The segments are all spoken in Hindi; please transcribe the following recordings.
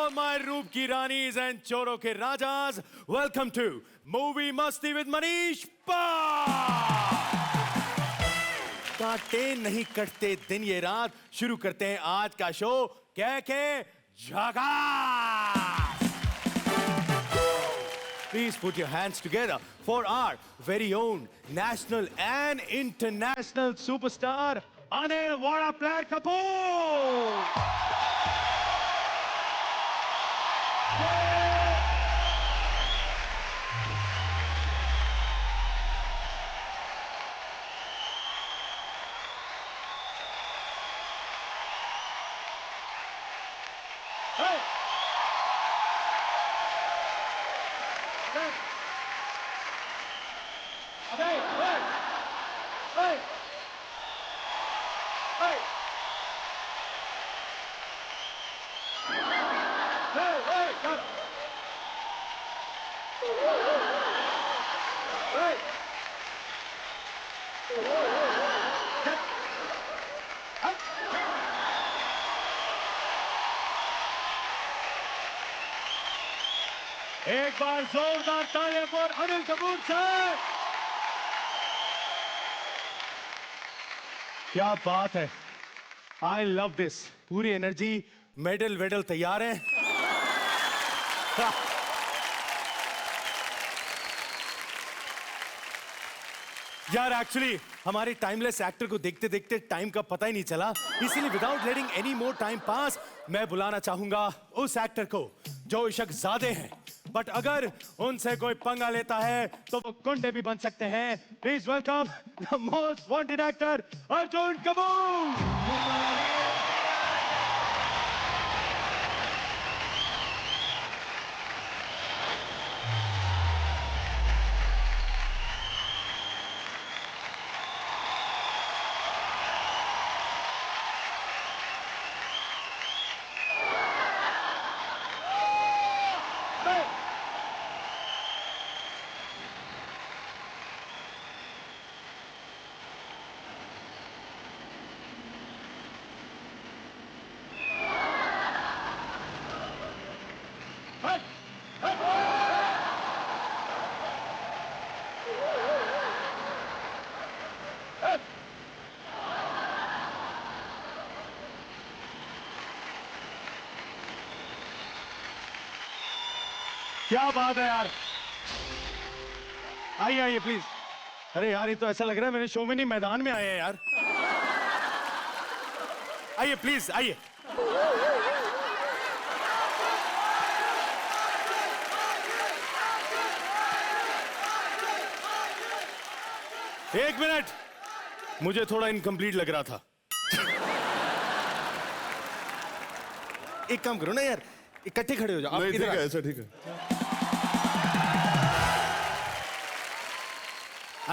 all my रूप की रानीज and चोरों के राजाज, welcome to Movie मस्ती with Manish काटे नहीं कटते दिन ये रात, शुरू करते हैं आज का शो कह के झकास। Please put your hands together for our very own national and international superstar Anil Vora Player Kapoor. एक बार जोरदार तालियां for अनिल कपूर सर। क्या बात है, आई लव दिस। पूरी एनर्जी, मेडल वेडल तैयार है। यार एक्चुअली हमारे टाइमलेस एक्टर को देखते देखते टाइम का पता ही नहीं चला, इसलिए विदाउट लेटिंग एनी मोर टाइम पास मैं बुलाना चाहूंगा उस एक्टर को जो इशक ज़ादे हैं, बट अगर उनसे कोई पंगा लेता है तो वो गुंडे भी बन सकते हैं। Please welcome the most wanted actor Arjun Kapoor. क्या बात है यार, आइए आइए प्लीज। अरे यार ये तो ऐसा लग रहा है मेरे शो में नहीं मैदान में आए हैं यार। आइए प्लीज आइए। एक मिनट, मुझे थोड़ा इनकम्प्लीट लग रहा था। एक काम करो ना यार, इकट्ठे खड़े हो जाओ। नहीं, ठीक है, ऐसा ठीक है।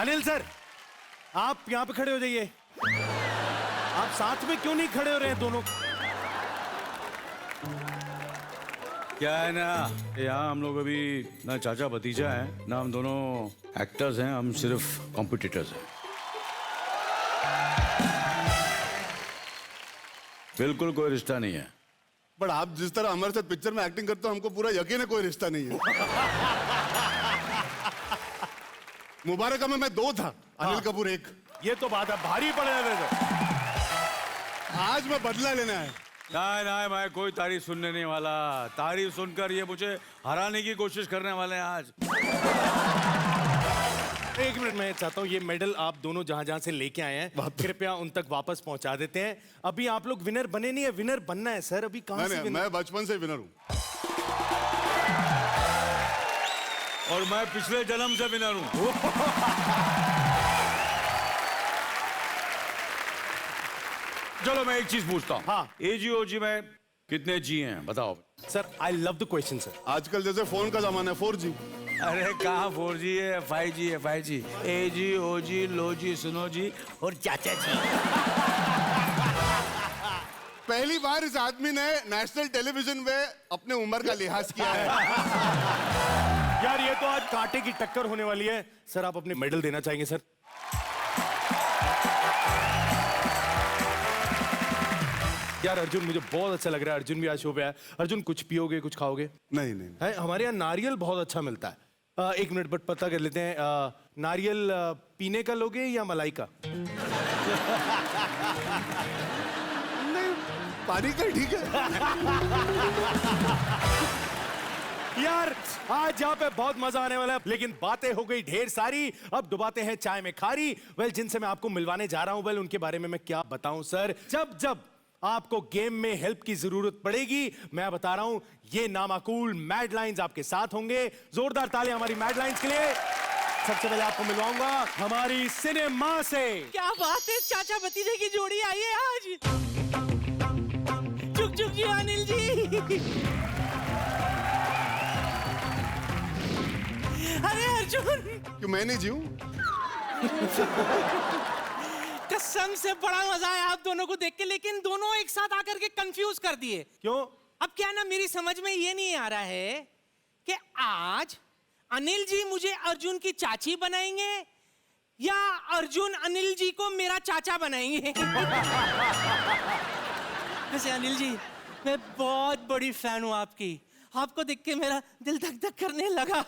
अनिल सर, आप यहाँ पे खड़े हो जाइए। आप साथ में क्यों नहीं खड़े हो रहे हैं दोनों? क्या है ना, यहाँ हम लोग अभी ना चाचा भतीजा हैं, ना हम दोनों एक्टर्स हैं, हम सिर्फ कॉम्पिटिटर्स हैं। बिल्कुल कोई रिश्ता नहीं है। बट आप जिस तरह हमारे साथ पिक्चर में एक्टिंग करते हो, हमको पूरा यकीन है कोई रिश्ता नहीं है। मुबारक में मैं 2 था, अनिल कपूर 1। ये तो बात है, भारी पड़ रहा है। आज मैं बदला लेना है। नहीं नहीं, मैं कोई तारीफ सुनने नहीं वाला। तारीफ सुनकर ये मुझे हराने की कोशिश करने वाले हैं आज। एक मिनट, मैं चाहता हूँ ये मेडल आप दोनों जहां जहां से लेके आए हैं कृपया उन तक वापस पहुंचा देते हैं। अभी आप लोग विनर बने नहीं है, विनर बनना है सर। अभी कहां से? मैं बचपन से विनर हूँ और मैं पिछले जन्म से विनर हूँ। चलो मैं एक चीज पूछता हूँ। हाँ। एजीओजी में कितने जी हैं बताओ। Sir I love the question sir. आजकल जैसे फोन का जमाना है 4G। अरे कहाँ 4G है, 5G है, 5G। एजी ओजी लोजी सुनोजी और चाचा जी। पहली बार इस आदमी ने नेशनल टेलीविजन में अपने उम्र का लिहाज किया है। यार ये तो आज कांटे की टक्कर होने वाली है। सर आप अपने मेडल देना चाहेंगे सर? यार अर्जुन, मुझे बहुत अच्छा लग रहा है, अर्जुन भी आज शो पे आया। अर्जुन, कुछ पियोगे, कुछ खाओगे? नहीं नहीं है, हमारे यहाँ नारियल बहुत अच्छा मिलता है। एक मिनट बट पता कर लेते हैं, नारियल पीने का लोगे या मलाई का? नहीं, पानी का ठीक है। यार आज यहाँ पे बहुत मजा आने वाला है, लेकिन बातें हो गई ढेर सारी, अब डुबाते हैं चाय में खारी। वेल, जिनसे मैं आपको मिलवाने जा रहा हूँ, वेल उनके बारे में मैं क्या बताऊं सर। जब जब आपको गेम में हेल्प की जरूरत पड़ेगी, मैं बता रहा हूं, ये नामाकूल मैड लाइंस आपके साथ होंगे। जोरदार तालियां हमारी मैड लाइंस के लिए। सबसे पहले आपको मिलवाऊंगा हमारी सिनेमा से। क्या बात है, चाचा भतीजे की जोड़ी आई है आज। चुक चुक जी अनिल जी। अरे अर्जुन, क्यों मैं नहीं जीऊं? कसम से बड़ा मजा आया आप दोनों को देख के, लेकिन दोनों एक साथ आकर के कंफ्यूज कर दिए। क्यों? अब क्या ना, मेरी समझ में ये नहीं आ रहा है कि आज अनिल जी मुझे अर्जुन की चाची बनाएंगे या अर्जुन अनिल जी को मेरा चाचा बनाएंगे। वैसे अनिल जी, मैं बहुत बड़ी फैन हूं आपकी। आपको देख के मेरा दिल धक धक करने लगा।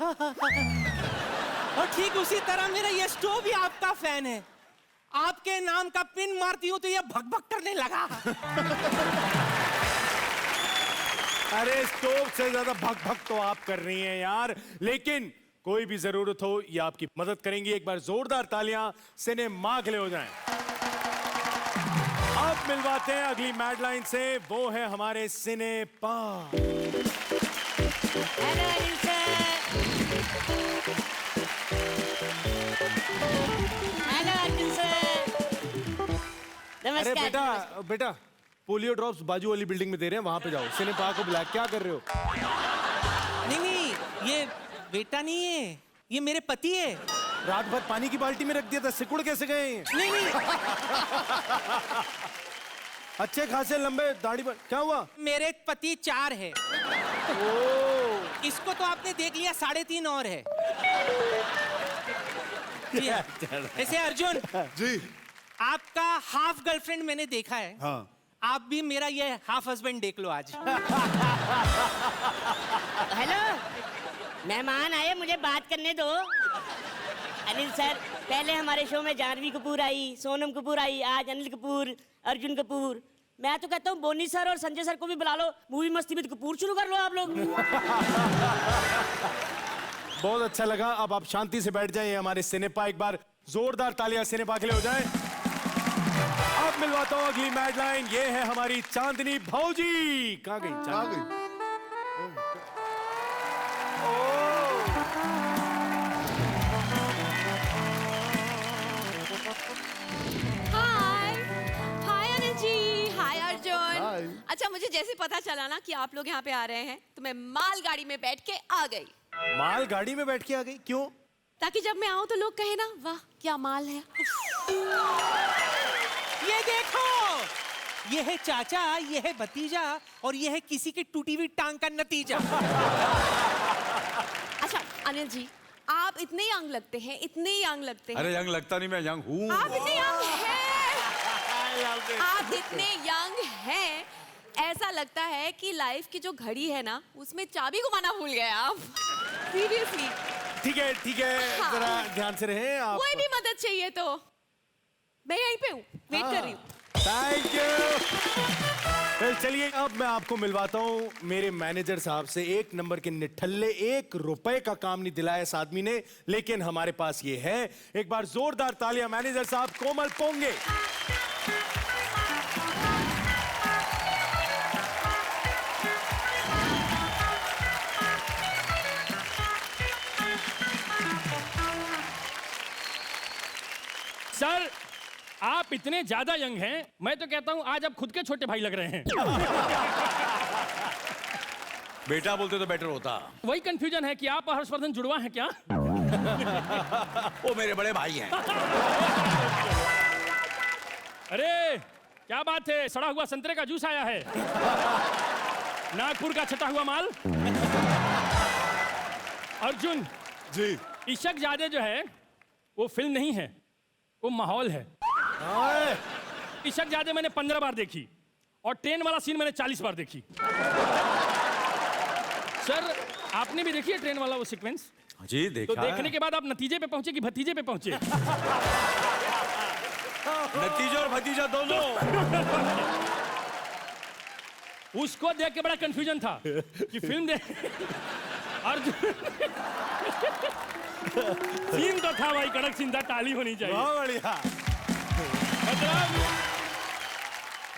और ठीक उसी तरह मेरा ये स्टोव भी आपका फैन है। आपके नाम का पिन मारती हूं तो ये भक भक करने लगा। अरे स्टोव से ज्यादा भक भक तो आप कर रही हैं यार, लेकिन कोई भी जरूरत हो ये आपकी मदद करेंगी। एक बार जोरदार तालियां सिनेमा के लिए हो जाएं। अब मिलवाते हैं अगली मैड लाइन से, वो है हमारे सिनेपा। Hello Anil sir. Hello Arjun sir. अरे नमस्कार। बेटा पोलियो ड्रॉप्स बाजू वाली बिल्डिंग में दे रहे हैं, वहां पे जाओ। सिनेपा को बुला, क्या कर रहे हो? नहीं, ये बेटा नहीं है, ये मेरे पति है। रात भर पानी की बाल्टी में रख दिया था, सिकुड़ कैसे गए हैं? नहीं। अच्छे खासे लंबे दाढ़ी पर, क्या हुआ? मेरे पति 4 है। इसको तो आपने देख लिया, 3.5 और है। जी हाँ। ऐसे अर्जुन जी आपका हाफ गर्लफ्रेंड मैंने देखा है। हाँ। आप भी मेरा ये हाफ हस्बैंड देख लो आज। हेलो, मेहमान आए, मुझे बात करने दो। अनिल सर, पहले हमारे शो में जानवी कपूर आई, सोनम कपूर आई, आज अनिल कपूर, अर्जुन कपूर। मैं तो कहता हूँ बोनी सर और संजय सर को भी बुला लो, मूवी मस्ती विद कपूर शुरू कर लो आप लोग। बहुत अच्छा लगा। अब आप शांति से बैठ जाइए हमारे सिनेपा। एक बार जोरदार तालियां सिनेपा के लिए हो जाए। अब मिलवाता हूं अगली मैड लाइन, ये है हमारी चांदनी भौजी। कहाँ गई आ चांदनी? गई। हाय हाय अनिल जी, हाय अर्जुन। हाय। अच्छा, मुझे जैसे पता चला ना कि आप लोग यहाँ पे आ रहे हैं, तो मैं मालगाड़ी में बैठ के आ गई, माल गाड़ी में बैठ के आ गई? क्यों? ताकि जब मैं आऊँ तो लोग कहे ना, वाह क्या माल है। ये देखो, ये है चाचा, ये है भतीजा और ये है किसी की टूटी हुई टांग का नतीजा। अच्छा अनिल जी, आप इतने यंग लगते हैं, इतने यंग लगते हैं। अरे यंग लगता नहीं, मैं यंग हूँ। आप इतने यंग हैं, आप इतने यंग हैं, ऐसा लगता है कि लाइफ की जो घड़ी है ना, उसमें चाबी घुमाना भूल गए आप। सीरियसली। ठीक है, हाँ। जरा ध्यान से रहें आप। कोई भी मदद चाहिए तो मैं यहीं पे हूँ, वेट कर रही हूँ। Thank you. चलिए अब मैं आपको मिलवाता हूँ मेरे मैनेजर साहब से। 1 नंबर के निठल्ले, 1 रुपए का काम नहीं दिलाया इस आदमी ने, लेकिन हमारे पास ये है। एक बार जोरदार तालियां मैनेजर साहब कोमल पोंगे। सर, आप इतने ज्यादा यंग हैं, मैं तो कहता हूं आज आप खुद के छोटे भाई लग रहे हैं। बेटा बोलते तो बेटर होता। वही कंफ्यूजन है कि आप और हर्षवर्धन जुड़वा हैं क्या? वो मेरे बड़े भाई हैं। अरे क्या बात है, सड़ा हुआ संतरे का जूस आया है। नागपुर का छटा हुआ माल। अर्जुन जी इशक जादे जो है वो फिल्म नहीं है, वो माहौल है। इशक जादे मैंने 15 बार देखी और ट्रेन वाला सीन मैंने 40 बार देखी। सर आपने भी देखी है ट्रेन वाला वो सीक्वेंस? जी तो देखा देखने के बाद आप नतीजे पे पहुंचे कि भतीजे पे पहुंचे? नतीजा और भतीजा दोनों। उसको देख के बड़ा कंफ्यूजन था कि फिल्म देख अर्जुन सीन तो था भाई, कड़क सीन था, ताली होनी चाहिए। बहुत बढ़िया। मतलब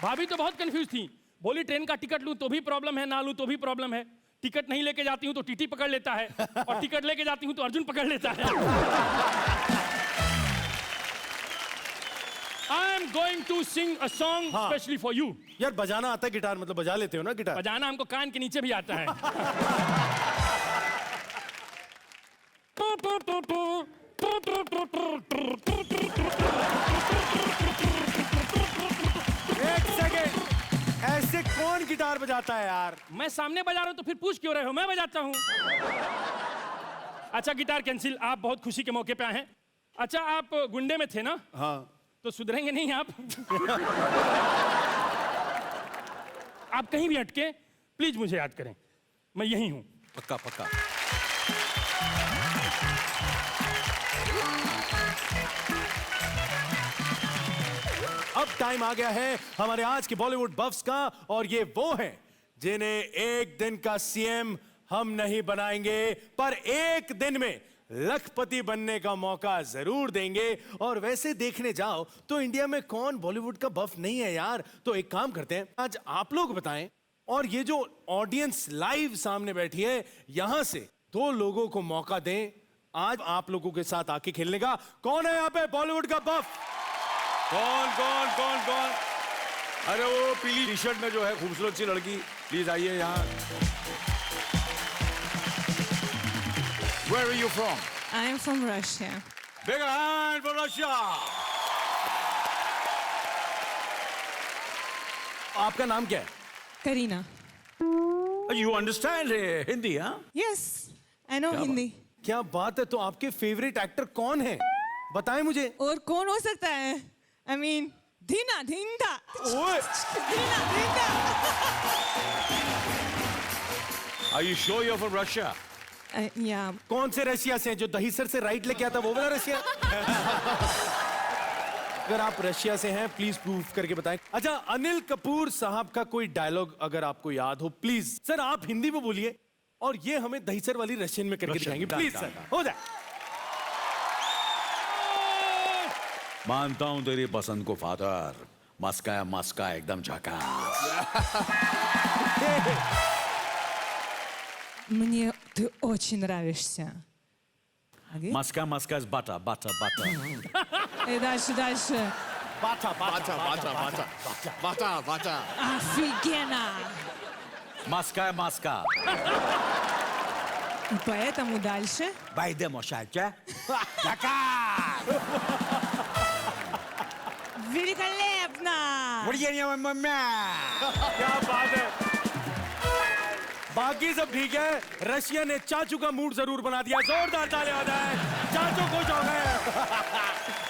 भाभी तो बहुत कंफ्यूज थी, बोली ट्रेन का टिकट लूं तो भी प्रॉब्लम है, ना लूं तो भी प्रॉब्लम है, टिकट नहीं लेके जाती हूं तो टीटी पकड़ लेता है, और टिकट लेके जाती हूं तो अर्जुन पकड़ लेता है। I am going to sing a song specially for you. यार बजाना आता है गिटार, मतलब बजा लेते हो ना गिटार? बजाना हमको कान के नीचे भी आता है। एक सेकेंड, ऐसे कौन गिटार बजाता है यार? मैं सामने बजा रहा हूं तो फिर पूछ क्यों रहे हो? मैं बजाता हूं। अच्छा गिटार कैंसिल, आप बहुत खुशी के मौके पे आए हैं। अच्छा आप गुंडे में थे ना? हाँ। तो सुधरेंगे नहीं आप? आप कहीं भी अटके प्लीज मुझे याद करें, मैं यही हूं। पक्का पक्का। अब टाइम आ गया है हमारे आज के बॉलीवुड बफ्स का, और ये वो हैं जिन्हें एक दिन का सीएम हम नहीं बनाएंगे, पर एक दिन में लखपति बनने का मौका जरूर देंगे। और वैसे देखने जाओ तो इंडिया में कौन बॉलीवुड का बफ नहीं है यार। तो एक काम करते हैं, आज आप लोग बताएं, और ये जो ऑडियंस लाइव सामने बैठी है यहां से 2 लोगों को मौका दें आज आप लोगों के साथ आके खेलने का। कौन है यहाँ पे बॉलीवुड का बफ? कौन कौन कौन कौन? अरे वो पीली टी शर्ट में जो है खूबसूरत सी लड़की, प्लीज आइए यहाँ। Where are you from? I am from Russia. Big hand for Russia. आपका नाम क्या है? Karina. You understand Hindi, हाँ? Yes, I know Hindi. क्या बात है। तो आपके फेवरेट एक्टर कौन है, बताएं मुझे। और कौन हो सकता है? I mean, धीना धीना ओए, Dhina Dhina. Are you sure you're from Russia? Yeah. कौन से रशिया से हैं? जो दहीसर से राइट लेके आता वो वाला रशिया? अगर आप रशिया से हैं प्लीज प्रूफ करके बताएं। अच्छा अनिल कपूर साहब का कोई डायलॉग अगर आपको याद हो प्लीज। सर आप हिंदी में बोलिए और ये हमें दहीसर वाली रशियन में करके दिखाएंगे प्लीज सर, हो जाए। मानता हूं तेरी पसंद को फादर, मस्का एकदम झकास। Мне ты очень нравишься. Маска is butter. И дальше. बाटा बाटा बाटा बाटा बाटा बाटा। Офигенно. Маска. И поэтому дальше. Байдемо шайке. Великолепно. क्या बात है। बाकी सब ठीक है, रशिया ने चाचू का मूड जरूर बना दिया। जोरदार तालियां हो जाए, चाचू खुश हो गए।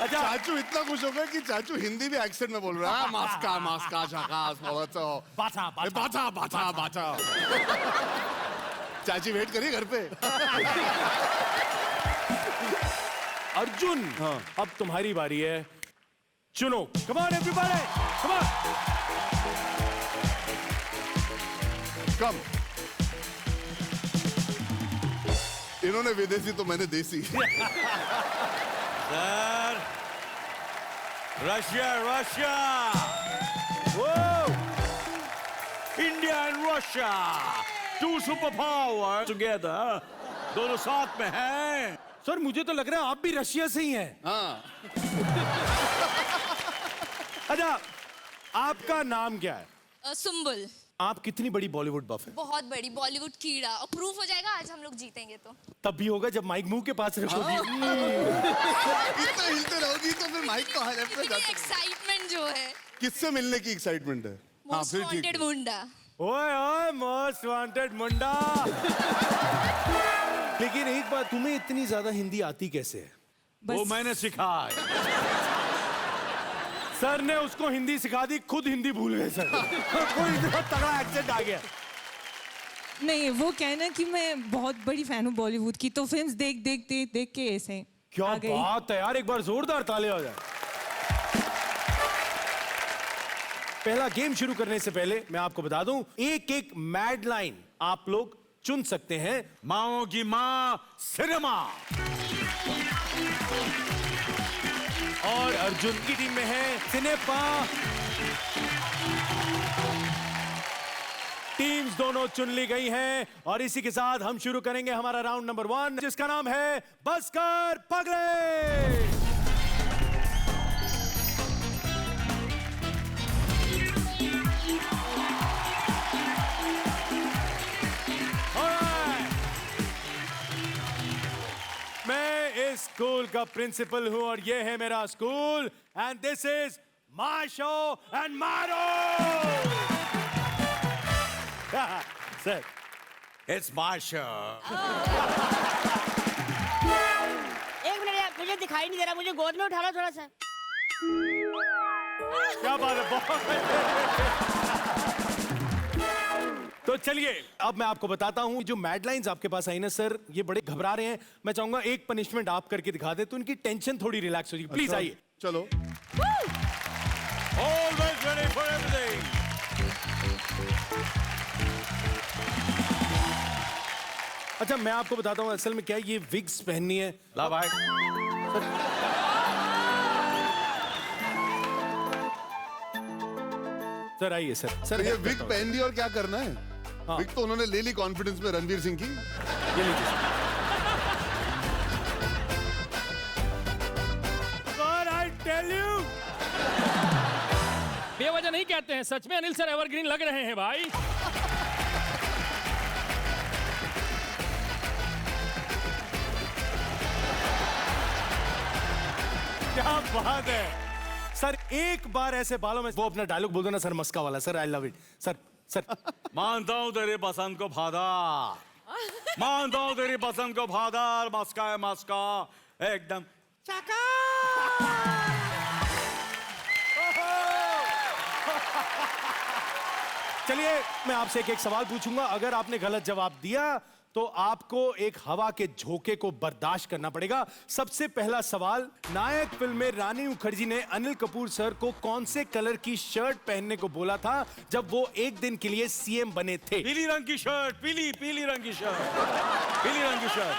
अच्छा चाचू इतना खुश हो गए कि चाचू हिंदी भी एक्सेंट में बोल रहा है। मास्का झकास बाटा बाटा बाटा बाटा। चाची वेट करिए घर पे। अर्जुन अब तुम्हारी बारी है, चुनो। Come on everybody, come on. Come. इन्होंने विदेशी तो मैंने देसी। Sir Russia India and Russia, 2 super power together, दोनों साथ में हैं। सर मुझे तो लग रहा है आप भी रशिया से ही हैं। हाँ। अच्छा आपका नाम क्या है? सुम्बुल। आप कितनी बड़ी बॉलीवुड बफ है? बहुत बड़ी बॉलीवुड कीड़ा, और प्रूफ हो जाएगा आज हम लोग जीतेंगे तो। तब भी होगा जब माइक मुंह के पास रखोगी। इतना हिलते रहोगी तो फिर माइक तो हाई लेफ्ट पे जाता है। एक्साइटमेंट जो है। किससे मिलने की एक्साइटमेंट है? हाँ मोस्ट फिर ठीक वांटेड है। मुंडा। ओए मोस्ट वांटेड मुंडा। लेकिन एक बात, तुम्हें इतनी ज्यादा हिंदी आती कैसे है? वो मैंने सिखाया। सर ने उसको हिंदी सिखा दी, खुद हिंदी भूल गए सर। कोई इतना तगड़ा एक्सेंट आ गया। नहीं, वो कहना कि मैं बहुत बड़ी फैन हूँ बॉलीवुड की, तो फिल्म्स देख के ऐसे क्या आ गई। बात है यार, एक बार जोरदार ताली हो जाए। पहला गेम शुरू करने से पहले मैं आपको बता दूं, एक एक मैड लाइन आप लोग चुन सकते हैं। माओ की माँ सिनेमा। और अर्जुन की टीम में है सिनेपा। टीम्स दोनों चुन ली गई हैं और इसी के साथ हम शुरू करेंगे हमारा राउंड नंबर 1, जिसका नाम है बसकर पगले। मैं इस स्कूल का प्रिंसिपल हूं और ये है मेरा school, and this is my show and मारो। Sir, it's my show. एक मिनट यार, मुझे दिखाई नहीं दे रहा, मुझे गोद में उठा लो थोड़ा सा। क्या बात है, बहुत। तो चलिए अब मैं आपको बताता हूं, जो मैड लाइंस आपके पास आई ना सर, ये बड़े घबरा रहे हैं। मैं चाहूंगा एक पनिशमेंट आप करके दिखा दे तो उनकी टेंशन थोड़ी रिलैक्स हो जाएगी। प्लीज आइए। चलो। Always ready for everything. अच्छा, मैं आपको बताता हूं असल में क्या है, ये विग्स पहननी है। ला भाई। सर आइए सर। सर ये विग पहन दी और क्या करना है? हाँ। विग तो उन्होंने ले ली कॉन्फिडेंस में रणवीर सिंह की। ये लीजिए sir. God, I tell you. बेवजह नहीं कहते हैं, सच में अनिल सर एवरग्रीन लग रहे हैं भाई। क्या बात है सर, एक बार ऐसे बालों में वो अपना डायलॉग बोल दो ना सर, मस्का वाला। Sir I love it sir. Sir मानता हूँ तेरी पसंद को फादर, मानता हूँ तेरी पसंद को फादर। मस्का है मस्का एकदम। चलिए मैं आपसे एक एक सवाल पूछूंगा, अगर आपने गलत जवाब दिया तो आपको एक हवा के झोंके को बर्दाश्त करना पड़ेगा। सबसे पहला सवाल, नायक फिल्म में रानी मुखर्जी ने अनिल कपूर सर को कौन से कलर की शर्ट पहनने को बोला था जब वो एक दिन के लिए सीएम बने थे? पीली रंग की शर्ट, पीली रंग की शर्ट, पीली रंग की शर्ट,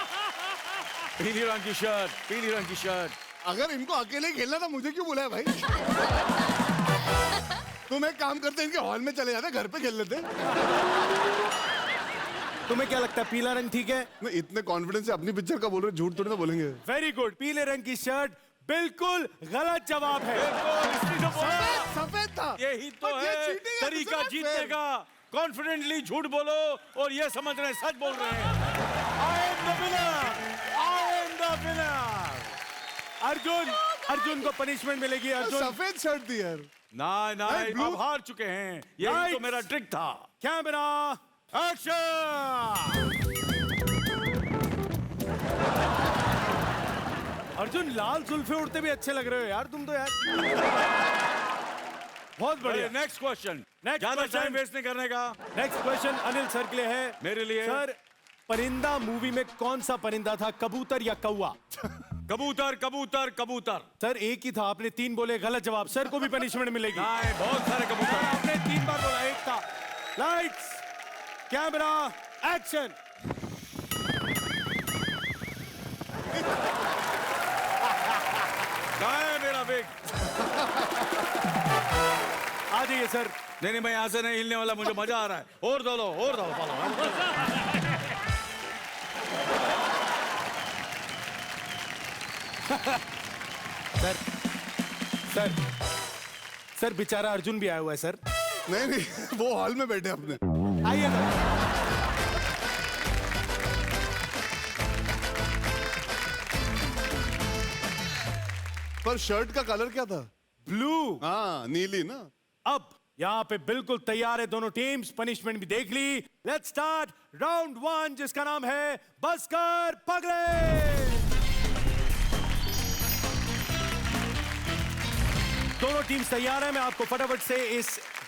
पीली रंग की शर्ट, पीली रंग की शर्ट। अगर इनको अकेले खेलना था मुझे क्यों बुलाया भाई? तुम एक काम करते, इनके हॉल में चले जाते, घर पे खेल लेते। तुम्हें क्या लगता है पीला रंग ठीक है? नहीं, इतने कॉन्फिडेंस से अपनी पिक्चर का बोल रहे, झूठ थोड़ी ना बोलेंगे। वेरी गुड, पीले रंग की शर्ट बिल्कुल गलत जवाब है। सफेद था। यही तो पर ये है cheating है, तरीका दूसरा जीतने fair। का। कॉन्फिडेंटली झूठ बोलो और ये समझ रहे हैं सच बोल रहे हैं। I am the winner, I am the winner। Arjun को पनिशमेंट मिलेगी। अर्जुन सफेद शर्ट थी यार। नहीं blue- अब हार चुके हैं, यही तो मेरा ट्रिक था। Camera action. अर्जुन, लाल जुल्फे उड़ते भी अच्छे लग रहे हो यार तुम तो यार। बहुत बढ़िया। नेक्स्ट क्वेश्चन, Next ज्यादा question। टाइम वेस्ट नहीं करने का। नेक्स्ट क्वेश्चन अनिल सर के लिए है। मेरे लिए। सर, परिंदा मूवी में कौन सा परिंदा था, कबूतर या कौवा? कबूतर कबूतर कबूतर। सर एक ही था, आपने 3 बोले, गलत जवाब। सर को भी पनिशमेंट मिलेगी। नहीं, बहुत सारे कबूतर। आपने 3 बार बोला, एक था। Lights camera action. कहाँ है मेरा बैग? आ जाइए सर। नहीं मैं यहाँ से नहीं हिलने वाला, मुझे मजा आ रहा है। और दो लो, और दो सर सर सर बेचारा अर्जुन भी आया हुआ है सर। नहीं, वो हॉल में बैठे अपने। आइए सर। पर शर्ट का कलर क्या था? ब्लू। हाँ, नीली ना। अब यहाँ पे बिल्कुल तैयार है दोनों टीम्स, पनिशमेंट भी देख ली। लेट्स स्टार्ट राउंड 1, जिसका नाम है बसकर पगले। दोनों टीम्स तैयार हैं। मैं आपको फटाफट से इस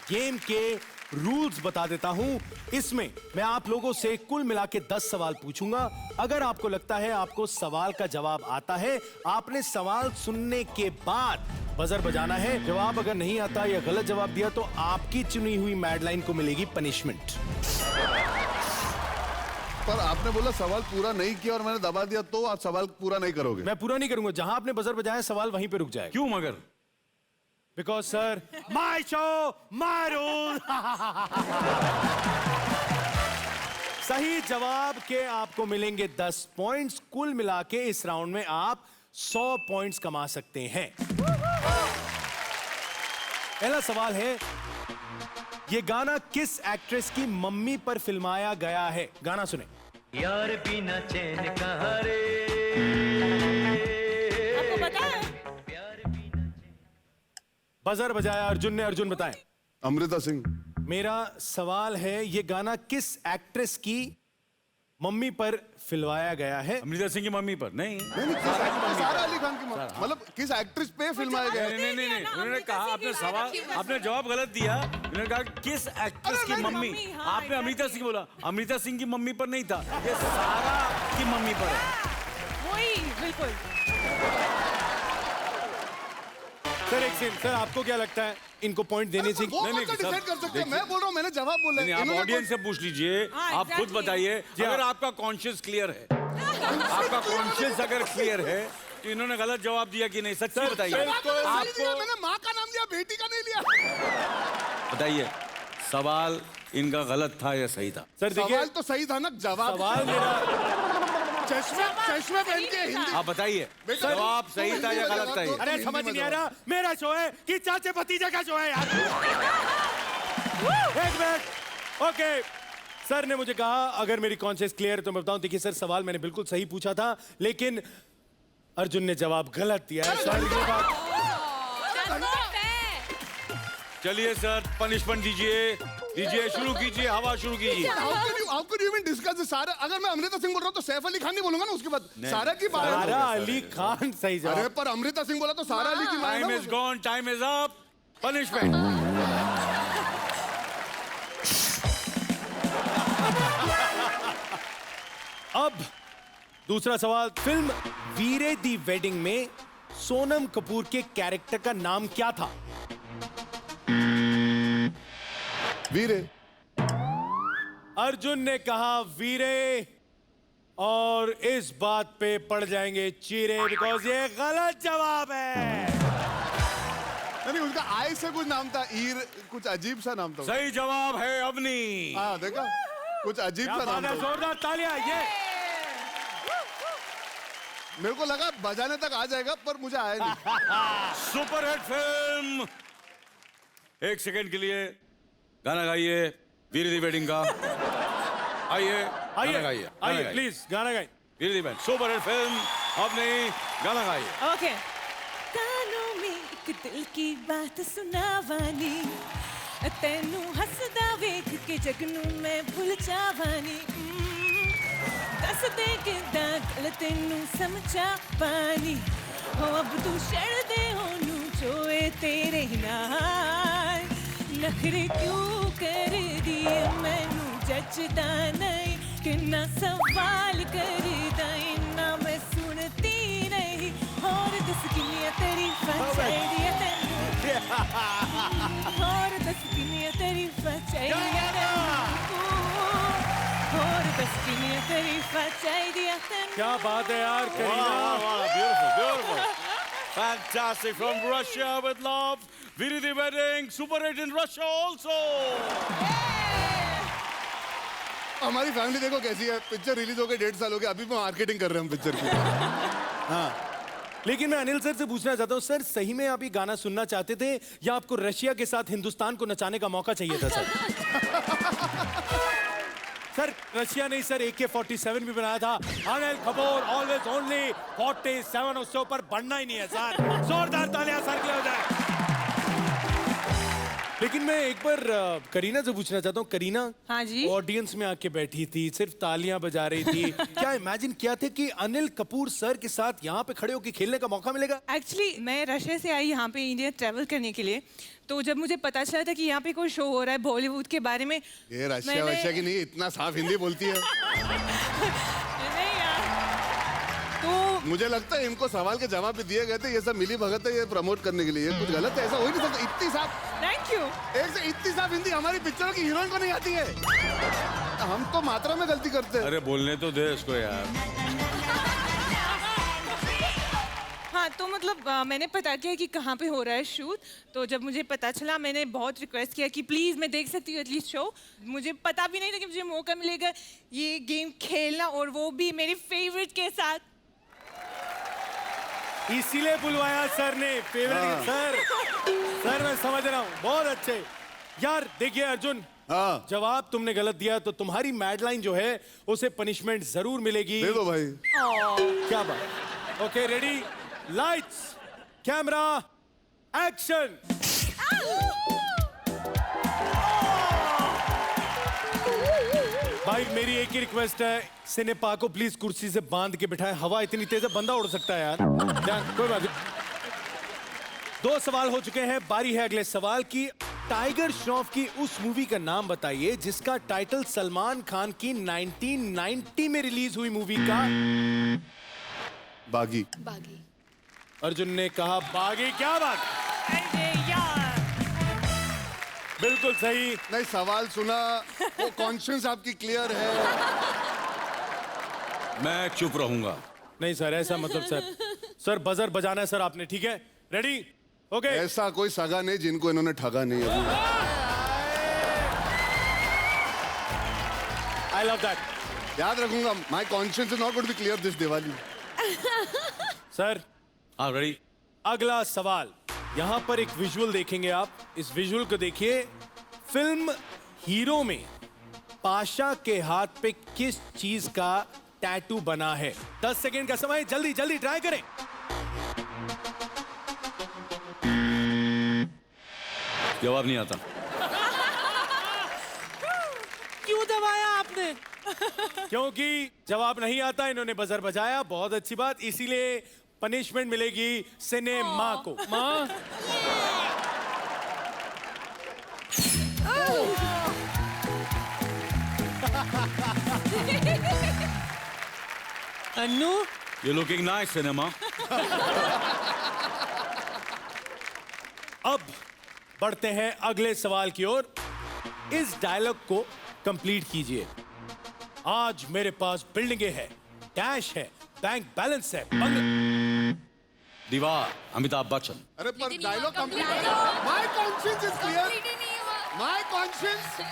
गेम के रूल्स बता देता हूं। इसमें मैं आप लोगों से कुल मिला के 10 सवाल पूछूंगा। अगर आपको लगता है आपको सवाल का जवाब आता है, आपने सवाल सुनने के बाद बजर बजाना है। जवाब अगर नहीं आता या गलत जवाब दिया तो आपकी चुनी हुई मैडलाइन को मिलेगी पनिशमेंट। पर आपने बोला सवाल पूरा नहीं किया और मैंने दबा दिया, तो आप सवाल पूरा नहीं करोगे? मैं पूरा नहीं करूंगा। जहां आपने बजर बजाया सवाल वहीं पे रुक जाएगा। क्यों मगर? Because sir my show my rule. सही जवाब के आपको मिलेंगे 10 पॉइंट्स। कुल मिला के इस राउंड में आप 100 पॉइंट्स कमा सकते हैं। पहला सवाल है, ये गाना किस एक्ट्रेस की मम्मी पर फिल्माया गया है? गाना सुने। यार बिना चैन कहाँ रे। आपको पता है? बजर बजाया अर्जुन ने। अर्जुन बताएं। अमृता सिंह। मेरा सवाल है, ये गाना किस एक्ट्रेस की मम्मी पर फिल्माया गया है? अमृता सिंह की मम्मी पर? नहीं सारा अली खान की मतलब किस एक्ट्रेस पे फिल्माया गया है? नहीं उन्होंने कहा, आपने सवाल, आपने जवाब गलत दिया। उन्होंने कहा किस एक्ट्रेस की मम्मी। आपने अमृता सिंह बोला। अमृता सिंह की मम्मी पर नहीं था, ये सारा की मम्मी पर है। वही बिल्कुल। सर एक सेकंड, सर आपको क्या लगता है इनको पॉइंट देने से? वो कौन सा डिसाइड कर सकते हैं? मैं बोल रहा हूँ, मैंने जवाब बोला है। आप ऑडियंस से पूछ लीजिए। आप खुद बताइए, अगर आपका कॉन्शियस क्लियर है, आपका कॉन्शियस अगर क्लियर है तो इन्होंने गलत जवाब दिया कि नहीं? सच्ची बताइए। आपको मैंने माँ का नाम लिया, बेटी का नहीं लिया। बताइए, सवाल इनका गलत था या सही था? सर देखिए, सवाल तो सही था ना, जवाब सवाल मेरा चश्मे पहन के हिंदी। आप बताइए, जवाब सही था या गलत था? अरे समझ नहीं आ रहा, मेरा शो है कि चाचे भतीजे का शो है यार। एक मिनट। ओके, सर ने मुझे कहा अगर मेरी कॉन्शियस क्लियर है तो मैं बताऊं। देखिए सर, सवाल मैंने बिल्कुल सही पूछा था, लेकिन अर्जुन ने जवाब गलत दिया है सर। ये बात चलिए सर, पनिशमेंट दीजिए, शुरू कीजिए, हवा शुरू कीजिए। How could you even discuss this? सारा, अगर मैं अमृता सिंह बोल रहा हूँ तो सैफ अली खान नहीं बोलूंगा ना उसके बाद। सारा की बात। सारा अली खान सही जवाब। अरे पर अमृता सिंह बोला तो सारा अली की time is gone, time is up. Punishment. अब दूसरा सवाल, फिल्म वीरे दी वेडिंग में सोनम कपूर के कैरेक्टर का नाम क्या था? वीरे। अर्जुन ने कहा वीरे, और इस बात पे पड़ जाएंगे चीरे, बिकॉज ये गलत जवाब है। नहीं, उसका आई से कुछ नाम था, ईर, कुछ अजीब सा नाम था। सही जवाब है अवनी। हाँ देखा, कुछ अजीब सा नाम था। जोरदार तालियां। ये मेरे को लगा बजाने तक आ जाएगा, पर मुझे आया नहीं। Super hit film. एक सेकंड के लिए गाना गाइए वीर दी वेडिंग का। आइए आइए प्लीज गाना गाइए। वीर दी वेडिंग सुपर हिट फिल्म। अब नहीं, गाना गाइए। ओके। कानों में एक दिल की बात सुनावानी, तेनू हसदा वेख के जगनू मैं भूल जावानी। दस दे किदां गल तेनू समझा पानी, हो अब तू छड़ दे ओनू जोए तेरे नाल। नखरे क्यों कर दिए मैनू जचदा नहीं, किन्ना सवाल करदा इन्ना मैं सुनती नहीं। और दस किन्नियां तारीफां चाहिदियां तैनू, और दस किन्नियां तारीफां चाहिदियां तैनू, और दस किन्नियां तारीफां चाहिदियां तैनू। क्या बात है यार Kareena. Beautiful. Fantastic. From Russia with love. Viri the wedding. Super hit in Russia also. हमारी फैमिली देखो कैसी है। पिक्चर रिलीज हो गई 1.5 साल हो गया, अभी भी मार्केटिंग कर रहे हैं हम पिक्चर की। हाँ, लेकिन मैं अनिल सर से पूछना चाहता हूँ, सर सही में आप ये गाना सुनना चाहते थे या आपको रशिया के साथ हिंदुस्तान को नचाने का मौका चाहिए था सर? सर रशिया नहीं सर, AK-47 भी बनाया था। अनिल कपूर ऑलवेज ओनली 47, उससे ऊपर बढ़ना ही नहीं है सर। जोरदार तालियां सर के लिए हो जाए। लेकिन मैं एक बार करीना से पूछना चाहता हूँ। करीना हाँ जी। ऑडियंस में आके बैठी थी, सिर्फ तालियां बजा रही थी। क्या इमेजिन किया थे कि अनिल कपूर सर के साथ यहाँ पे खड़े होकर खेलने का मौका मिलेगा? एक्चुअली मैं रशिया से आई यहाँ पे इंडिया ट्रैवल करने के लिए, तो जब मुझे पता चला था कि यहाँ पे कोई शो हो रहा है बॉलीवुड के बारे में, ये रशिया की नहीं, इतना साफ हिंदी बोलती है। नहीं यार, तो मुझे लगता है इनको सवाल के जवाब भी दिए गए थे, ये सब मिली भगत है ये प्रमोट करने के लिए। ये कुछ गलत है, ऐसा हो ही नहीं सकता। इतनी साफ, थैंक यू। एक से इतनी साफ हिंदी हमारी पिक्चरों की हीरोइन को नहीं आती है। हम तो मात्रा में गलती करते हैं। अरे बोलने तो दे इसको यार। हाँ, तो मतलब मैंने पता किया कि कहाँ पे हो रहा है शूट, तो जब मुझे पता चला मैंने बहुत रिक्वेस्ट किया कि प्लीज़ मैं देख सकती हूँ एटलीस्ट शो। मुझे पता भी नहीं था कि मुझे मौका मिलेगा ये गेम खेलना, और वो भी मेरे फेवरेट के साथ। इसीलिए बुलवाया सर ने, फेवरेट। सर मैं समझ रहा हूँ, बहुत अच्छे। यार देखिए अर्जुन, हाँ। जवाब तुमने गलत दिया तो तुम्हारी मैडलाइन जो है उसे पनिशमेंट जरूर मिलेगी। दे दो भाई। क्या बात। Okay, ready, lights, camera, action. भाई मेरी एक ही रिक्वेस्ट है, सिनेपा को प्लीज कुर्सी से बांध के बिठाए। हवा इतनी तेज है, बंदा उड़ सकता है यार। कोई बात नहीं। 2 सवाल हो चुके हैं, बारी है अगले सवाल की। टाइगर श्रॉफ की उस मूवी का नाम बताइए जिसका टाइटल सलमान खान की 1990 में रिलीज हुई मूवी का। बागी। बागी। अर्जुन ने कहा बागी। क्या बात, बिल्कुल सही। नहीं, सवाल सुना, वो कॉन्शियस आपकी क्लियर है। मैं चुप रहूंगा। नहीं सर, ऐसा मतलब सर बजर बजाना है सर आपने, ठीक है? Ready, okay. ऐसा कोई सगा नहीं जिनको इन्होंने ठगा नहीं अभी। I love that. याद रखूंगा, my conscious is not going to be clear this Diwali. Sir हाँ रेडी। अगला सवाल, यहाँ पर एक विजुअल देखेंगे आप। इस विजुअल को देखिए। फिल्म हीरो में पाशा के हाथ पे किस चीज का टैटू बना है? 10 सेकेंड का समय, जल्दी जल्दी ट्राई करें। जवाब नहीं आता। क्यों दबाया आपने? क्योंकि जवाब नहीं आता, इन्होंने बजर बजाया। बहुत अच्छी बात, इसीलिए पनिशमेंट मिलेगी सिनेमा को। माँ अन्नू, ये लुकिंग नाइस सिनेमा। अब बढ़ते हैं अगले सवाल की ओर। इस डायलॉग को कंप्लीट कीजिए। आज मेरे पास बिल्डिंगें हैं, डैश है, बैंक बैलेंस है, दीवार, अमिताभ बच्चन। अरे पर dialogue complete. My conscious is clear. My conscious is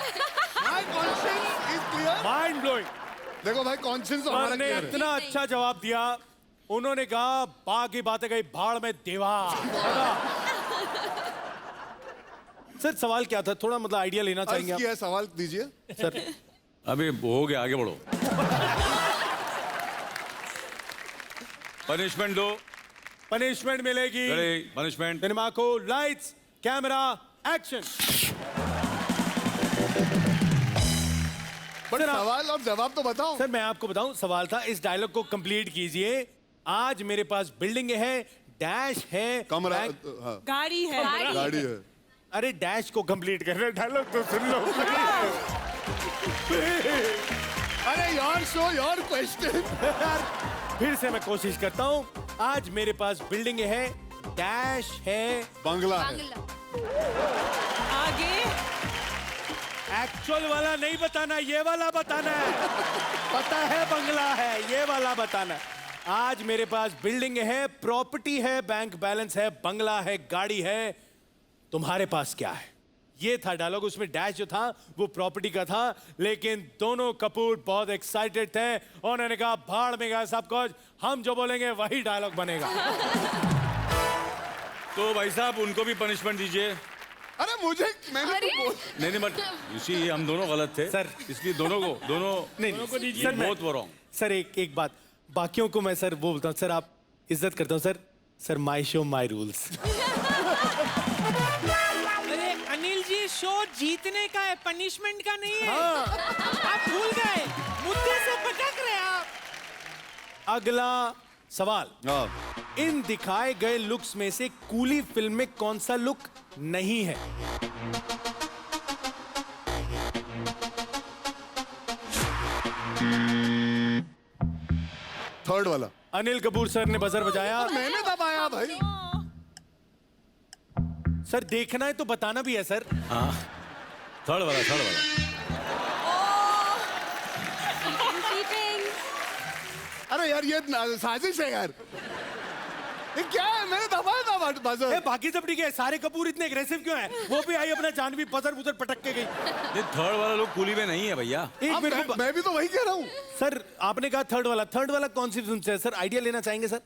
clear. Mind blowing. देखो भाई, कॉन्शियस तो हमारा सर ने क्लियर है। इतना अच्छा जवाब दिया। उन्होंने कहा बाकी बातें गई भाड़ में दीवार। सर सवाल क्या था, थोड़ा मतलब आइडिया लेना चाहेंगे अर्ज आप? किया है, सवाल दीजिए। सर अभी हो गया, आगे बढ़ो। पनिशमेंट दो। पनिशमेंट मिलेगी पनिशमेंट। सिनेमा को। Lights, camera, action. बट सवाल और जवाब तो बताओ। सर मैं आपको बताऊं, सवाल था इस डायलॉग को कंप्लीट कीजिए। आज मेरे पास बिल्डिंग है, डैश है, कमरा, बैंक- हाँ, गाड़ी है। गाड़ी है। अरे डैश को कंप्लीट कर रहे, डायलॉग तो सुन लो। अरे योर शो योर क्वेश्चन। फिर से मैं कोशिश करता हूं। आज मेरे पास बिल्डिंग है, डैश है, बंगला है। बांग्ला। आगे एक्चुअल वाला नहीं बताना, ये वाला बताना है। पता है बंगला है, ये वाला बताना है। आज मेरे पास बिल्डिंग है, प्रॉपर्टी है, बैंक बैलेंस है, बंगला है, गाड़ी है। तुम्हारे पास क्या है? ये था डायलॉग। उसमें डैश जो था वो प्रॉपर्टी का था, लेकिन दोनों कपूर बहुत एक्साइटेड थे। उन्होंने कहा भाड़ में गया सब कुछ, हम जो बोलेंगे वही डायलॉग बनेगा। तो भाई साहब उनको भी पनिशमेंट दीजिए। अरे मुझे, मैंने तो बोल। नहीं बट ये हम दोनों गलत थे सर। इसलिए दोनों नहीं को दीजिए। Sir, both were wrong. Sir एक बात, बाकियों को मैं सर वो बोलता हूँ, सर आप इज्जत करता हूँ sir. Sir my show my rules. अरे अनिल गाइस ये शो जीतने का है, पनिशमेंट का नहीं है। आप भूल गए, मुद्दे से भटक रहे आप। अगला सवाल, इन दिखाए गए लुक्स में से कूली फिल्म में कौन सा लुक नहीं है? थर्ड वाला। अनिल कपूर सर ने बजर बजाया। मैंने दबाया भाई। सर देखना है तो बताना भी है सर। हाँ थर्ड वाला अरे यार ये साजिश है यार। ये क्या है? मैंने दबाया था बजर। ए, बाकी सब ठीक है, सारे कपूर इतने एग्रेसिव क्यों हैं? वो भी आई अपना जानवी बजर बुजर पटक के गई। ये थर्ड वाला लोग कूली में नहीं है भैया। एक मिनट, मैं भी तो वही कह रहा हूँ। सर आपने कहा थर्ड वाला कौन सी फिल्म से है सर? आइडिया लेना चाहेंगे सर?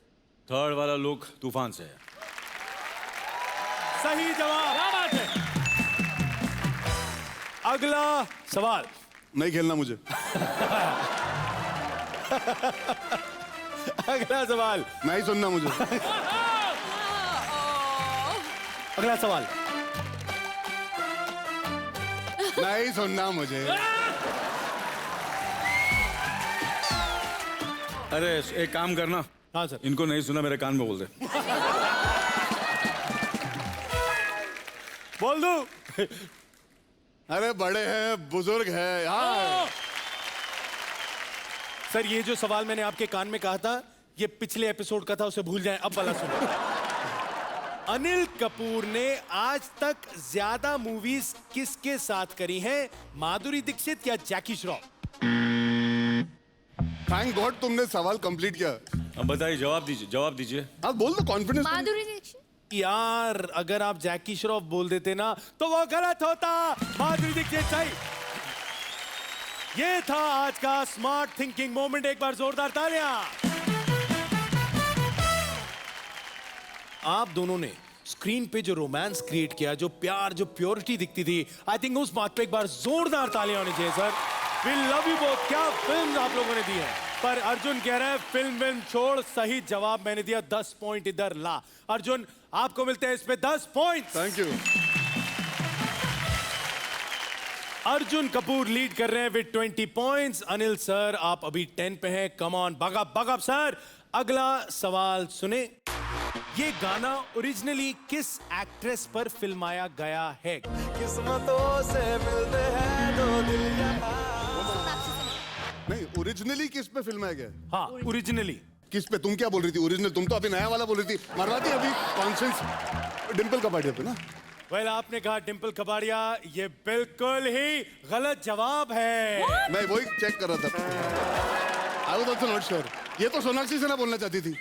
थर्ड वाला लोग तूफान से है। सही जवाब। क्या बात है? अगला सवाल, नहीं खेलना मुझे। अगला सवाल, नहीं सुनना मुझे। अगला सवाल, नहीं सुनना मुझे। अरे एक काम करना, हाँ सर। इनको नहीं सुना मेरे कान में बोल दे। बोल दो। अरे बड़े हैं, बुजुर्ग है। हाँ सर ये जो सवाल मैंने आपके कान में कहा था, ये पिछले एपिसोड का था, उसे भूल जाएं। अब वाला सुनो। अनिल कपूर ने आज तक ज्यादा मूवीज किसके साथ करी हैं? माधुरी दीक्षित या जैकी श्रॉफ? थैंक गॉड तुमने सवाल कंप्लीट किया। अब बताइए, जवाब दीजिए। आप बोल दो, कॉन्फिडेंस। माधुरी दीक्षित। यार अगर आप जैकी श्रॉफ बोल देते ना तो वो गलत होता। माधुरी दीक्षित सही। ये था आज का स्मार्ट थिंकिंग मोमेंट। एक बार जोरदार तालियां। आप दोनों ने स्क्रीन पे जो रोमांस क्रिएट किया, जो प्यार, जो प्योरिटी दिखती थी, आई थिंक उस बात पे एक बार जोरदार तालियां होनी चाहिए sir. We love you both. क्या फिल्म आप लोगों ने दी है। पर अर्जुन कह रहा है फिल्म छोड़, सही जवाब मैंने दिया। 10 पॉइंट इधर ला। अर्जुन आपको मिलते हैं इस पे 10 point. Thank you. Arjun Kapoor lead कर रहे हैं विद 20 पॉइंट्स। अनिल सर आप अभी 10 पे हैं। Come on, bug up sir. अगला सवाल सुने। ये गाना ओरिजिनली किस एक्ट्रेस पर फिल्माया गया है? किस्मतों से मिलते हैं दो दिल नहीं, ओरिजिनली किस पे फिल्म है क्या? हाँ ओरिजिनली किस पे? तुम क्या बोल रही थी ओरिजिनल? तुम तो अभी नया वाला बोल रही थी। मरवाती अभी कॉन्शियस डिंपल कपाड़िया पे ना। वेल आपने कहा डिंपल कपाड़िया, ये बिल्कुल ही गलत जवाब है। मैं वही चेक कर रहा था। I was also not sure. ये तो सोनाक्षी सिन्हा बोलना चाहती थी।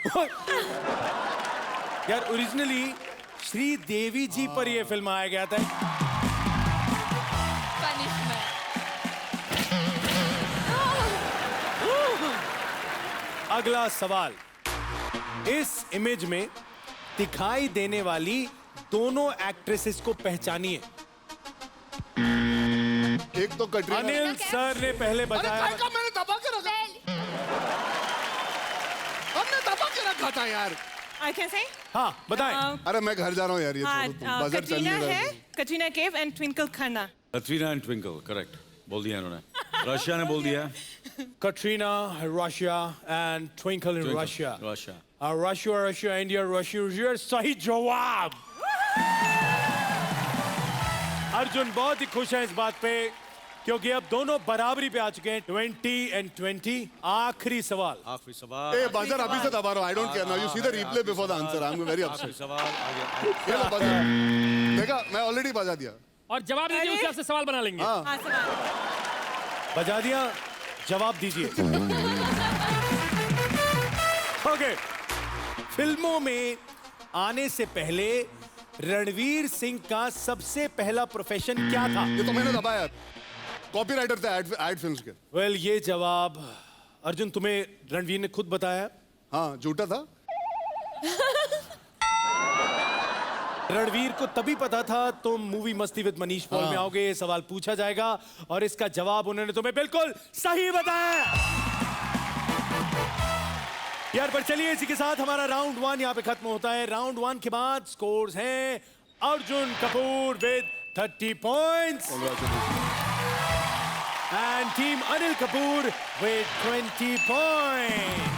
यार ओरिजिनली श्रीदेवी जी पर यह फिल्म आया गया था। अगला सवाल, इस इमेज में दिखाई देने वाली दोनों एक्ट्रेसेस को पहचानिए। एक तो कटरीना। अनिल सर ने पहले बताया। मैंने दबा के रखा। हमने दबा के रखा था यार। I can say? हाँ बताएं। अरे मैं घर जा रहा हूँ यार। ये बजट चल कटरीना नहीं है, रहा। Katrina Kaif and Twinkle Khanna. Katrina and twinkle, correct बोल दिया इन्होंने। रशिया ने बोल दिया। Katrina Russia and twinkle in Russia. Russia India. सही जवाब। अर्जुन बहुत ही खुश है इस बात पे, क्योंकि अब दोनों बराबरी पे आ चुके हैं। 20 and 20। आखिरी सवाल। ए बजर अभी से दबा रहा हूँ। I don't care now. You see the replay before the answer. I'm very upset. सवाल आगे। ये लो बजर। देखा, मैं ऑलरेडी बजा दिया। और जवाब दीजिए, उससे आपसे सवाल बना लेंगे। हाँ। हाँ सवाल। बजा दिया, जवाब दीजिए। ओके, फिल्मों में आने से पहले रणवीर सिंह का सबसे पहला प्रोफेशन क्या था? ये तो मैंने दबाया। कॉपीराइटर थे एड फिल्म्स के। वेल ये जवाब अर्जुन तुम्हें रणवीर ने खुद बताया। हाँ झूठा था। रणवीर को तभी पता था तुम movie Masti with Manish Paul में आओगे। ये सवाल पूछा जाएगा और इसका जवाब उन्होंने तुम्हें बिल्कुल सही बताया। यार पर चलिए, इसी के साथ हमारा राउंड 1 यहाँ पे खत्म होता है। राउंड 1 के बाद स्कोर्स हैं Arjun Kapoor with 30 points. And team Anil Kapoor with 20 points.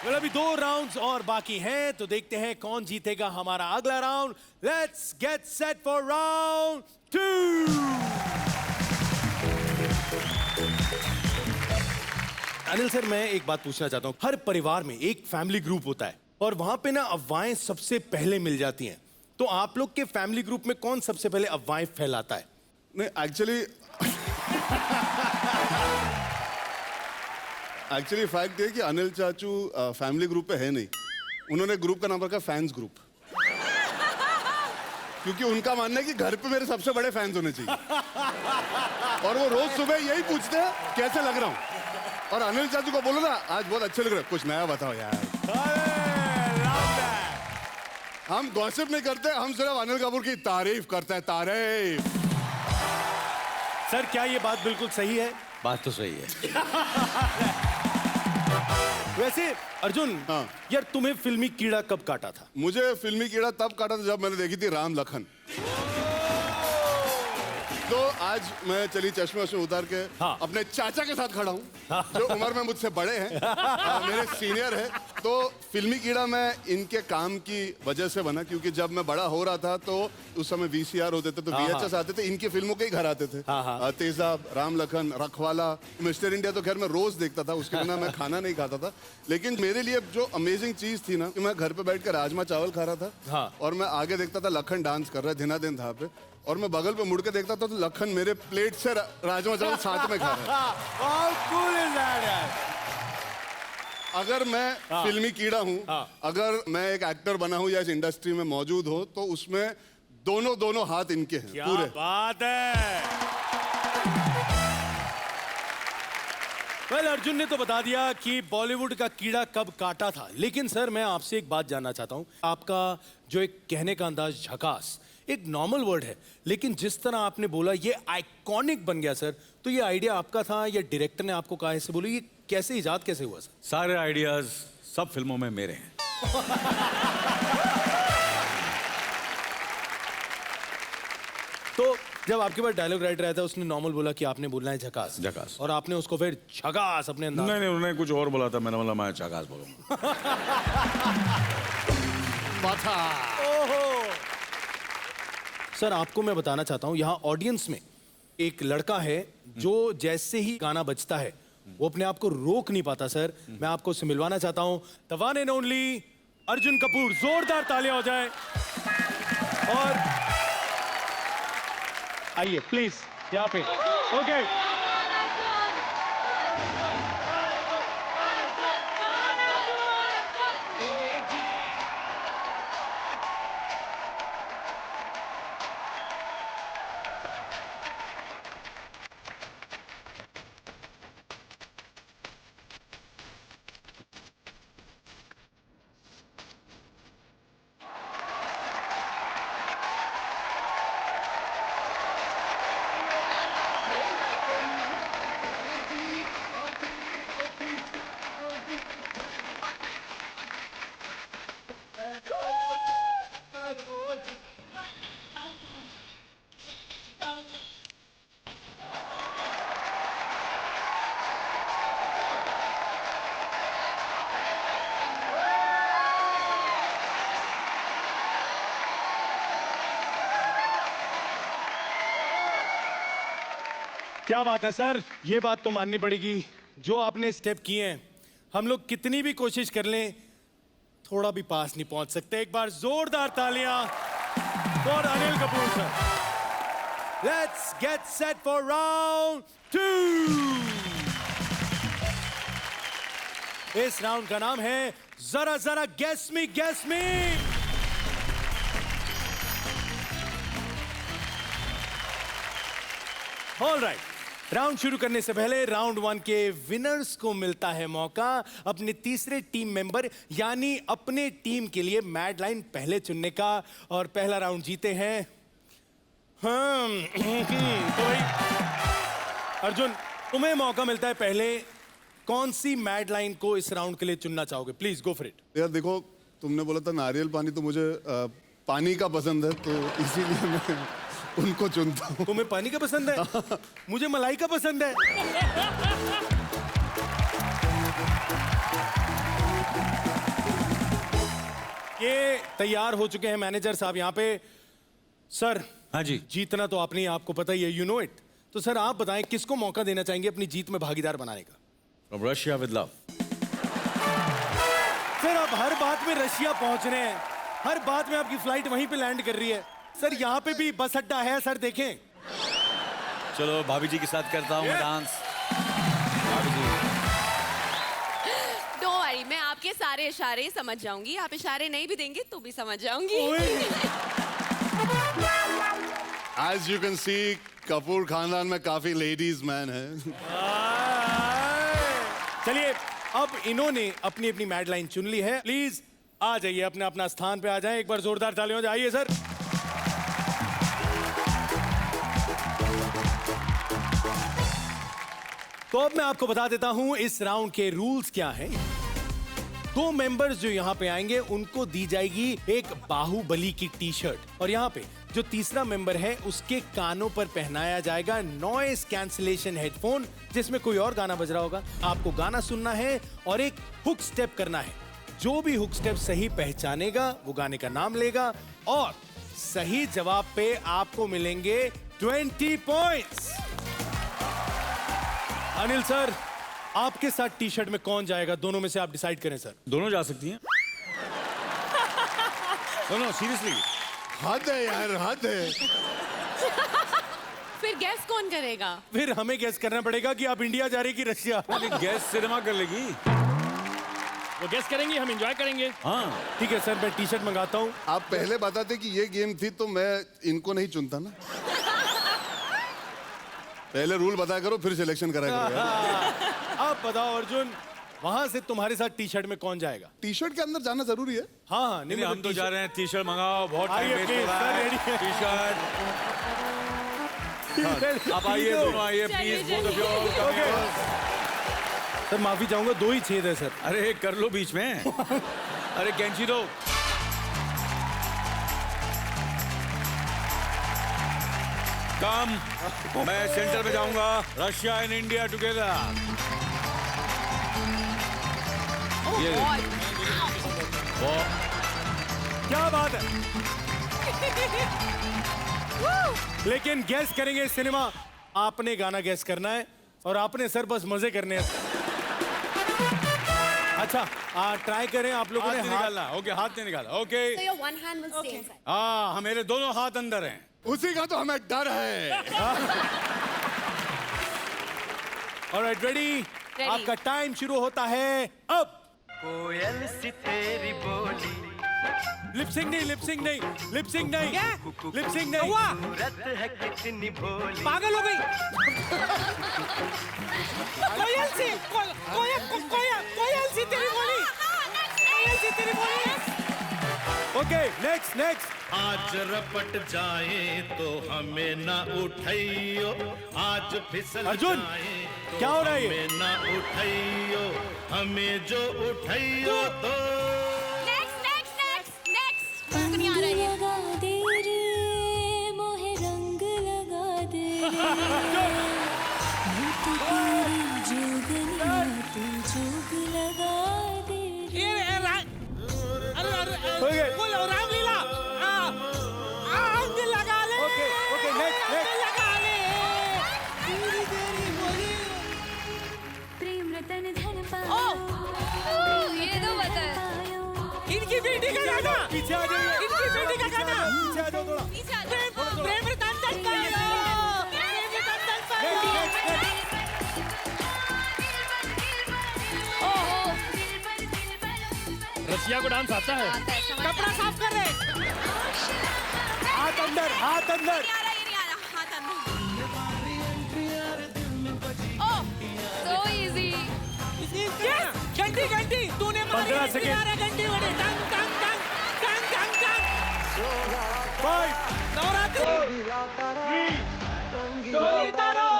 Well, अभी 2 rounds और बाकी हैं, तो देखते हैं कौन जीतेगा हमारा अगला round. Let's get set for round 2. Anil sir, मैं एक बात पूछना चाहता हूँ. हर परिवार में एक फैमिली ग्रुप होता है और वहां पे ना अफवाहें सबसे पहले मिल जाती हैं. तो आप लोग के फैमिली ग्रुप में कौन सबसे पहले अफवाहें फैलाता है? नहीं, एक्चुअली फैक्ट ये कि अनिल चाचू फैमिली ग्रुप पे है नहीं. उन्होंने ग्रुप का नाम रखा फैंस ग्रुप, क्योंकि उनका मानना है कि घर पे मेरे सबसे बड़े फैंस होने चाहिए. और वो रोज सुबह यही पूछते हैं कैसे लग रहा हूँ. और अनिल चाचू को बोलो ना आज बहुत अच्छे लग रहे, कुछ नया बताओ यार. हम गॉसिप नहीं करते, हम सिर्फ अनिल कपूर की तारीफ करते हैं. तारीफ. सर, क्या ये बात बिल्कुल सही है? बात तो सही है. वैसे अर्जुन, यार तुम्हें फिल्मी कीड़ा कब काटा था? मुझे फिल्मी कीड़ा तब काटा था जब मैंने देखी थी राम लखन. तो आज मैं चली चश्मे वश्मे उतार के अपने चाचा के साथ खड़ा हूँ, जो उम्र में मुझसे बड़े हैं, मेरे सीनियर हैं. तो फिल्मी कीड़ा मैं इनके काम की वजह से बना, क्योंकि जब मैं बड़ा हो रहा था तो उस समय VCR होते थे, तो VHS आते थे, इनकी फिल्मों के ही घर आते थे. तेजाब, राम लखन, रखवाला, मिस्टर इंडिया तो खैर मैं रोज देखता था, उसके बिना मैं खाना नहीं खाता था. लेकिन मेरे लिए जो अमेजिंग चीज थी ना, कि मैं घर पे बैठ कर राजमा चावल खा रहा था और मैं आगे देखता था लखन डांस कर रहा है धिना दिन था पे, और मैं बगल पे मुड़ के देखता था तो लखन मेरे प्लेट से राजमा चावल साथ में खा रहा है. अगर मैं फिल्मी कीड़ा हूँ, अगर मैं एक एक्टर बना हूँ या इस इंडस्ट्री में मौजूद हो, तो उसमें दोनों हाथ इनके हैं. क्या पूरे. बात है. वेल, अर्जुन ने तो बता दिया कि बॉलीवुड का कीड़ा कब काटा था. लेकिन सर, मैं आपसे एक बात जानना चाहता हूँ. आपका जो एक कहने का अंदाज झकास एक नॉर्मल वर्ड है, लेकिन जिस तरह आपने बोला ये आइकॉनिक बन गया सर. तो ये आइडिया आपका था या डायरेक्टर ने आपको कहा ऐसे बोलो? ये कैसे इजाद कैसे हुआ सर? सारे आइडियाज सब फिल्मों में मेरे हैं. तो जब आपके पास डायलॉग राइटर आया था, उसने नॉर्मल बोला कि आपने बोलना है झकास, झकास, और आपने उसको फिर झकास अपने अंदाज. नहीं, उन्होंने कुछ और बोला था, मैंने बोला मैं झकास बोलूंगा. सर, आपको मैं बताना चाहता हूं, यहाँ ऑडियंस में एक लड़का है जो जैसे ही गाना बजता है वो अपने आप को रोक नहीं पाता. सर, मैं आपको उससे मिलवाना चाहता हूं. The one and only Arjun Kapoor. जोरदार तालियां हो जाए. और आइए प्लीज यहाँ पे. ओके. क्या बात है सर, ये बात तो माननी पड़ेगी. जो आपने स्टेप किए हैं, हम लोग कितनी भी कोशिश कर लें थोड़ा भी पास नहीं पहुंच सकते. एक बार जोरदार तालियां for Anil Kapoor sir. Let's get set for round 2. इस राउंड का नाम है जरा जरा गेस मी गेस मी. ऑल राइट, राउंड शुरू करने से पहले राउंड 1 के विनर्स को मिलता है मौका अपने तीसरे टीम मेंबर यानी अपने टीम के लिए मैड लाइन पहले चुनने का. और पहला राउंड जीते हैं तो भाई अर्जुन, तुम्हें मौका मिलता है पहले. कौन सी मैड लाइन को इस राउंड के लिए चुनना चाहोगे? Please go for it. यार देखो, तुमने बोला था नारियल पानी, तो मुझे पानी का पसंद है, तो इसीलिए मैं उनको चुनता हूँ। तुम्हें पानी का पसंद है? मुझे मलाई का पसंद है। ये तैयार हो चुके हैं मैनेजर साहब यहाँ पे। सर, हाँ जी, जीतना तो आपने, आपको पता ही है, यू नो इट। तो सर आप बताएं किसको मौका देना चाहेंगे अपनी जीत में भागीदार बनाने का? From Russia with love. Sir आप हर बात में रशिया पहुंच रहे हैं, हर बात में आपकी फ्लाइट वहीं पे लैंड कर रही है। सर यहाँ पे भी बस अड्डा है सर, देखें। चलो भाभी जी के साथ करता हूँ मैं डांस। भाभी जी, डोंट वरी, मैं आपके सारे इशारे समझ जाऊंगी। आप इशारे नहीं भी देंगे तो भी समझ जाऊंगी। As you can see, Kapoor खानदान में काफी लेडीज मैन है। चलिए, अब इन्होंने अपनी अपनी मैड लाइन चुन ली है। प्लीज आ जाइए, अपने अपना स्थान पे आ जाएं। एक बार जोरदार तालियों से आइए सर। तो अब मैं आपको बता देता हूं इस राउंड के रूल्स क्या हैं। 2 मेंबर्स जो यहाँ पे आएंगे उनको दी जाएगी एक बाहुबली की टी शर्ट, और यहाँ पे जो तीसरा मेंबर है उसके कानों पर पहनाया जाएगा नॉइस कैंसलेशन हेडफोन, जिसमें कोई और गाना बज रहा होगा। आपको गाना सुनना है और एक हुक स्टेप करना है। जो भी हुक स्टेप सही पहचानेगा वो गाने का नाम लेगा, और सही जवाब पे आपको मिलेंगे 20 पॉइंट्स। अनिल सर, आपके साथ टी शर्ट में कौन जाएगा? दोनों में से आप डिसाइड करें सर। दोनों जा सकती हैं। दोनों, सीरियसली। हद है यार, हद है। फिर गैस कौन करेगा? फिर हमें गैस करना पड़ेगा कि आप इंडिया जा रही कि रशिया। गैस सिनेमा कर लेगी। वो गेस करेंगे, हम एंजॉय करेंगे। हाँ ठीक है सर, मैं टी शर्ट मंगाता हूँ। आप पहले बताते कि ये गेम थी तो मैं इनको नहीं चुनता ना। पहले रूल बताया करो, फिर सिलेक्शन करा करो यार। आप बताओ अर्जुन, वहां से तुम्हारे साथ टी शर्ट में कौन जाएगा? टी शर्ट के अंदर जाना जरूरी है। हाँ हाँ, नहीं, हम तो जा रहे हैं। टी शर्ट मंगाओ, बहुत टाइम आइए, वेस्ट हो रहा please, है। sir, ready टी शर्ट, आप आइए, दोनों आइए प्लीज। ओके सर, माफी चाहूंगा, 2 ही छेद है सर। अरे कर लो बीच में। अरे कैंची दो। कम, मैं सेंटर में जाऊंगा। Russia and India together. ये क्या बात है। लेकिन गैस करेंगे सिनेमा, आपने गाना गैस करना है और आपने सर बस मजे करने हैं। अच्छा, ट्राई करें आप लोगों ने। हाथ निकालना। ओके, हाथ नहीं निकाला। Okay, So your one hand will stay inside. हाँ, मेरे दोनों हाथ अंदर हैं। उसी का तो हमें डर है। Alright, ready? आपका टाइम शुरू होता है अब। कोयल सी तेरी बोली, लिपसिंग नहीं, लिपसिंग नहीं, लिपसिंग नहीं, लिपसिंग नहीं। सूरत है कितनी भोली। पागल हो गई। कोयल सी, कोयल सी तेरी बोली, कोयल सी तेरी बोली। Okay, next next. आज रपट जाए तो हमें ना उठाइयो, आज फिसल अर्जुन, जाए तो क्या हो रहा है ये? हमें ना उठाइयो, हमें जो उठाइयो तो। नेक्स्ट मुझे नहीं आ रहा है। लगा दे रे मोहे रंग लगा दे मैं तो तेरी जोगनिया तू जोग लगा दे अरे रामलीला, अंग लगा ले। Okay okay, next next. लगा ले तेरी तेरी बोली। प्रेम रतन धन ये तो बता। इनकी बेटी का गाना, पीछे आ जाइए। इनकी बेटी का गाना। पीछे आ जाओ थोड़ा। पीछे आ जाओ। प्रेम रतन धन पायो, प्रेम रतन धन पायो। Next next. रशिया को डांस आता है। कपड़ा साफ कर रहे। हाथ अंदर, हाथ अंदर। नहीं आ रहा, ये नहीं आ रहा। हाथ अंदर। ओह, so easy. घंटी घंटी, तूने मारी 15 सेकेंड। घंटी बड़े टंग टंग टंग टंग टंग टंग। 5 नवरात्रि। डोली तारो।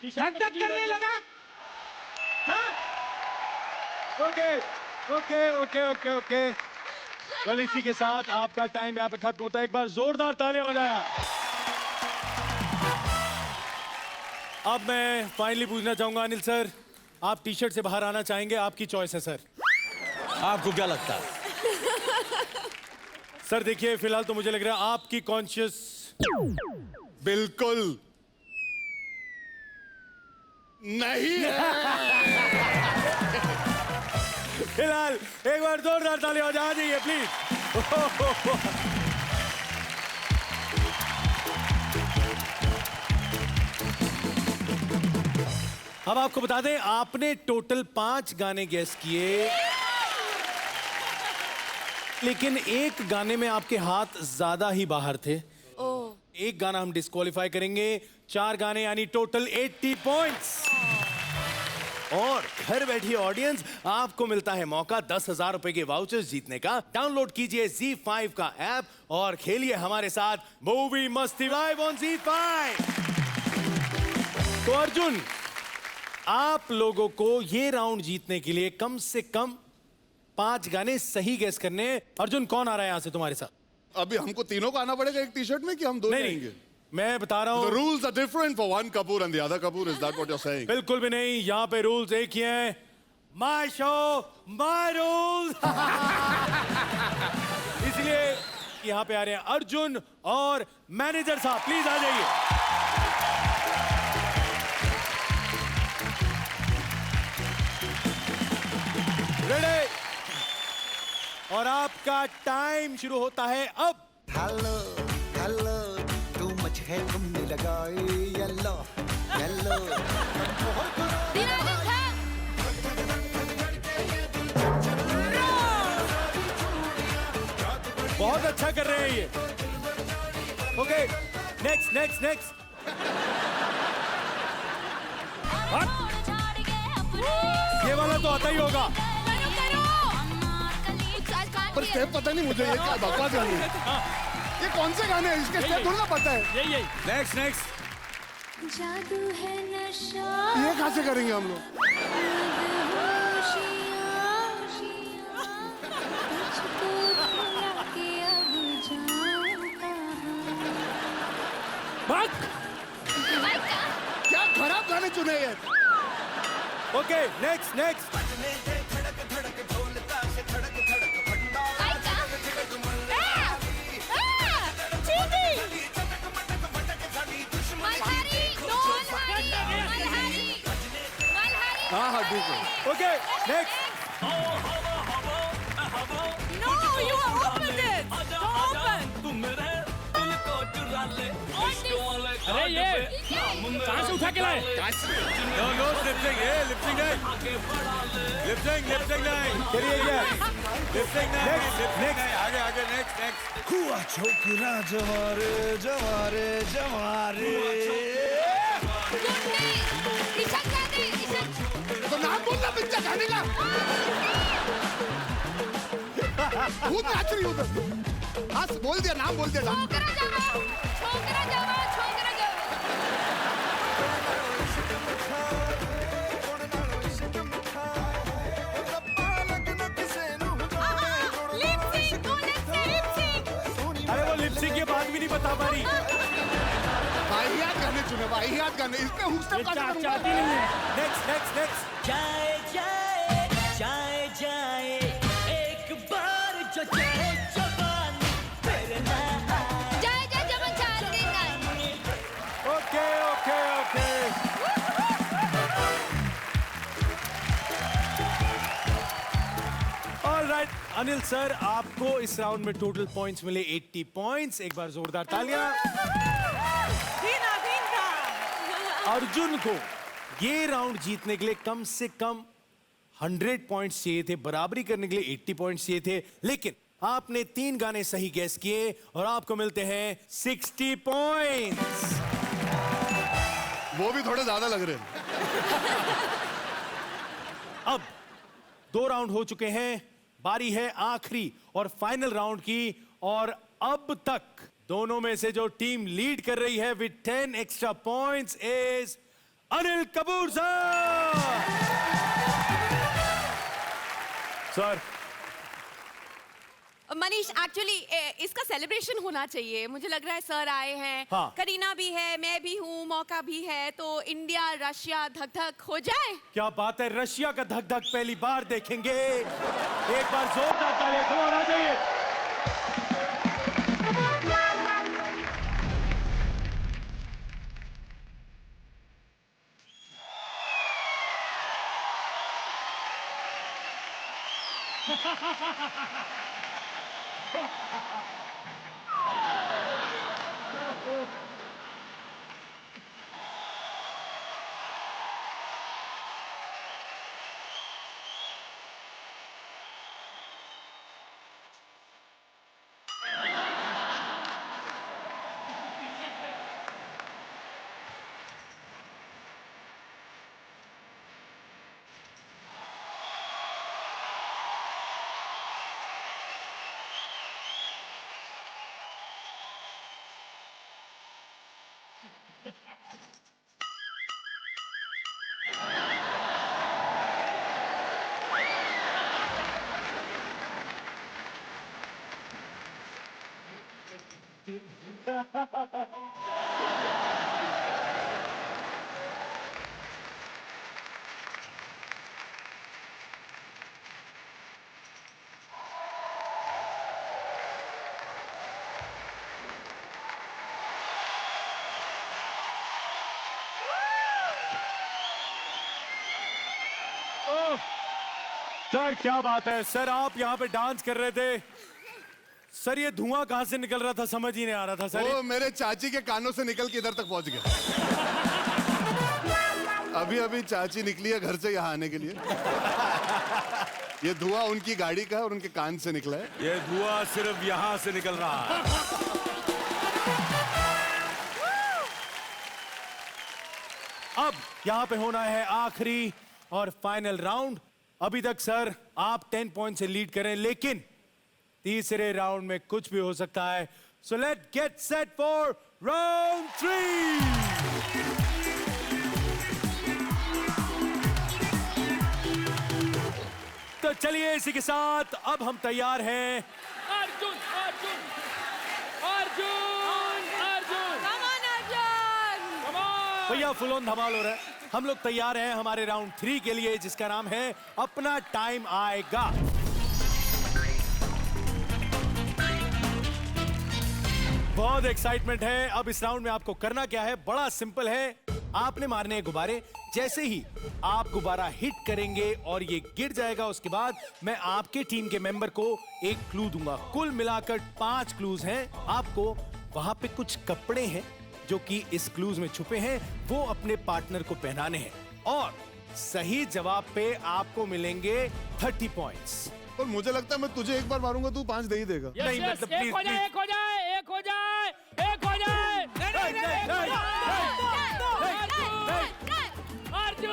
धक धक करने लगा। हाँ? Okay okay okay okay okay कल इसी के साथ आपका टाइम यहाँ पे खत्म होता है। एक बार जोरदार तालियां बजाया। अब मैं फाइनली पूछना चाहूंगा अनिल सर, आप टी शर्ट से बाहर आना चाहेंगे? आपकी चॉइस है सर। आपको क्या लगता है? सर देखिए, फिलहाल तो मुझे लग रहा है आपकी कॉन्शियस बिल्कुल नहीं है। फिलहाल एक बार जोरदार तालियां हो जाइए प्लीज। अब आपको बता दें, आपने टोटल 5 गाने गेस किए, लेकिन एक गाने में आपके हाथ ज्यादा ही बाहर थे। एक गाना हम डिस्क्वालीफाई करेंगे। 4 गाने यानी टोटल 80 पॉइंट्स। और घर बैठी ऑडियंस, आपको मिलता है मौका 10,000 रुपए के वाउचर्स जीतने का। डाउनलोड कीजिए ZEE5 का ऐप और खेलिए हमारे साथ मूवी मस्ती लाइव ऑन ZEE5। तो अर्जुन, आप लोगों को ये राउंड जीतने के लिए कम से कम 5 गाने सही गेस करने हैं। अर्जुन, कौन आ रहा है यहाँ से तुम्हारे साथ? अभी हमको तीनों को आना पड़ेगा एक टी शर्ट में कि हम 2 जाएंगे? मैं बता रहा हूँ, The rules are different for one Kapoor and the other Kapoor. Is that what you're saying? बिल्कुल भी नहीं। यहाँ पे रूल्स एक ही हैं। My show, my rules। इसलिए यहाँ पे आ रहे हैं अर्जुन और मैनेजर साहब, प्लीज आ जाइए। रेडी? और आपका टाइम शुरू होता है अब। हेलो हेलो, तू मच है तुमने लगाई येलो येलो। बहुत अच्छा कर रहे हैं ये। Okay, next next next. ये वाला तो आता ही होगा। पर स्टेप पता नहीं मुझे, ये क्या बकवास गाने हैं? ये कौन से गाने हैं? इसके स्टेप थोड़ा ना पता है। यही नेक्स्ट नेक्स्ट। जादू है नशा, ये कहाँ से करेंगे हम लोग? क्या खराब गाने चुने हैं। Okay, next next. हाँ हाँ ठीक है। Okay, next. No, you opened it. Open. अरे ये कहाँ से उठा के लाए? नो नो, लिपसिंग है, लिपसिंग है, लिपसिंग लिपसिंग नहीं। करिए क्या? लिपसिंग नहीं, लिपसिंग नहीं। आगे आगे, नेक्स्ट नेक्स्ट। हुआ छोकरा जवारे जवारे जवारे। तो नाम बोलना पिक्चर गाने का। खुद नाच रही हूँ। हाँ बोल दिया, नाम बोल दिया। अरे वो लिपसिंग के बाद भी नहीं बता पा रही। वाहियात गाने चुने, वाहियात गाने। इसमें हुक स्टेप का चाहती नहीं है। Next next next. जाए जाए जाए जाए एक बार जो जाए जवानी तेरे नाम। जय जय जवान चार दिन। Okay okay okay. Alright Anil sir, आपको इस राउंड में टोटल पॉइंट्स मिले 80 पॉइंट्स। एक बार जोरदार तालियां। अर्जुन को ये राउंड जीतने के लिए कम से कम 100 पॉइंट्स चाहिए थे, बराबरी करने के लिए 80 पॉइंट्स चाहिए थे, लेकिन आपने 3 गाने सही गैस किए और आपको मिलते हैं 60 पॉइंट्स। वो भी थोड़े ज्यादा लग रहे हैं। अब 2 राउंड हो चुके हैं, बारी है आखिरी और फाइनल राउंड की। और अब तक दोनों में से जो टीम लीड कर रही है with 10 extra points is Anil Kapoor sir. Sir Manish actually इसका सेलिब्रेशन होना चाहिए। मुझे लग रहा है सर आए हैं, हाँ। करीना भी है, मैं भी हूँ, मौका भी है, तो इंडिया रशिया धक धक हो जाए। क्या बात है, रशिया का धक धक पहली बार देखेंगे। एक बार जोरदार तालियां, कम होना चाहिए। सर क्या बात है सर, आप यहाँ पे डांस कर रहे थे सर, ये धुआं कहाँ से निकल रहा था समझ ही नहीं आ रहा था सर। वो मेरे चाची के कानों से निकल के इधर तक पहुंच गया। अभी अभी चाची निकली है घर से यहाँ आने के लिए। ये धुआं उनकी गाड़ी का है और उनके कान से निकला है। ये धुआं सिर्फ यहाँ से निकल रहा है। अब यहाँ पे होना है आखिरी और फाइनल राउंड। अभी तक सर आप 10 पॉइंट से लीड करें, लेकिन तीसरे राउंड में कुछ भी हो सकता है। So let get set for round 3। तो चलिए इसी के साथ अब हम तैयार हैं। Arjun Arjun Arjun Arjun Come on, Arjun. Come on! भैया फुल ऑन धमाल हो रहा है। हम लोग तैयार हैं हमारे राउंड 3 के लिए, जिसका नाम है अपना टाइम आएगा। बहुत एक्साइटमेंट है। अब इस राउंड में आपको करना क्या है, बड़ा सिंपल है। आपने मारने हैं गुब्बारे। जैसे ही आप गुब्बारा हिट करेंगे और ये गिर जाएगा, उसके बाद मैं आपके टीम के मेंबर को एक क्लू दूंगा। कुल मिलाकर 5 क्लूज हैं। आपको वहां पे कुछ कपड़े हैं जो कि इस क्लूज में छुपे हैं, वो अपने पार्टनर को पहनाने हैं और सही जवाब पे आपको मिलेंगे 30 पॉइंट्स। और मुझे लगता है मैं तुझे एक बार मारूंगा तू 5 दे ही देगा। Yes, नहीं, yes, मतलब एक please, हो जाए, please। एक हो जाए, एक हो जाए, एक हो जाए। अर्जुन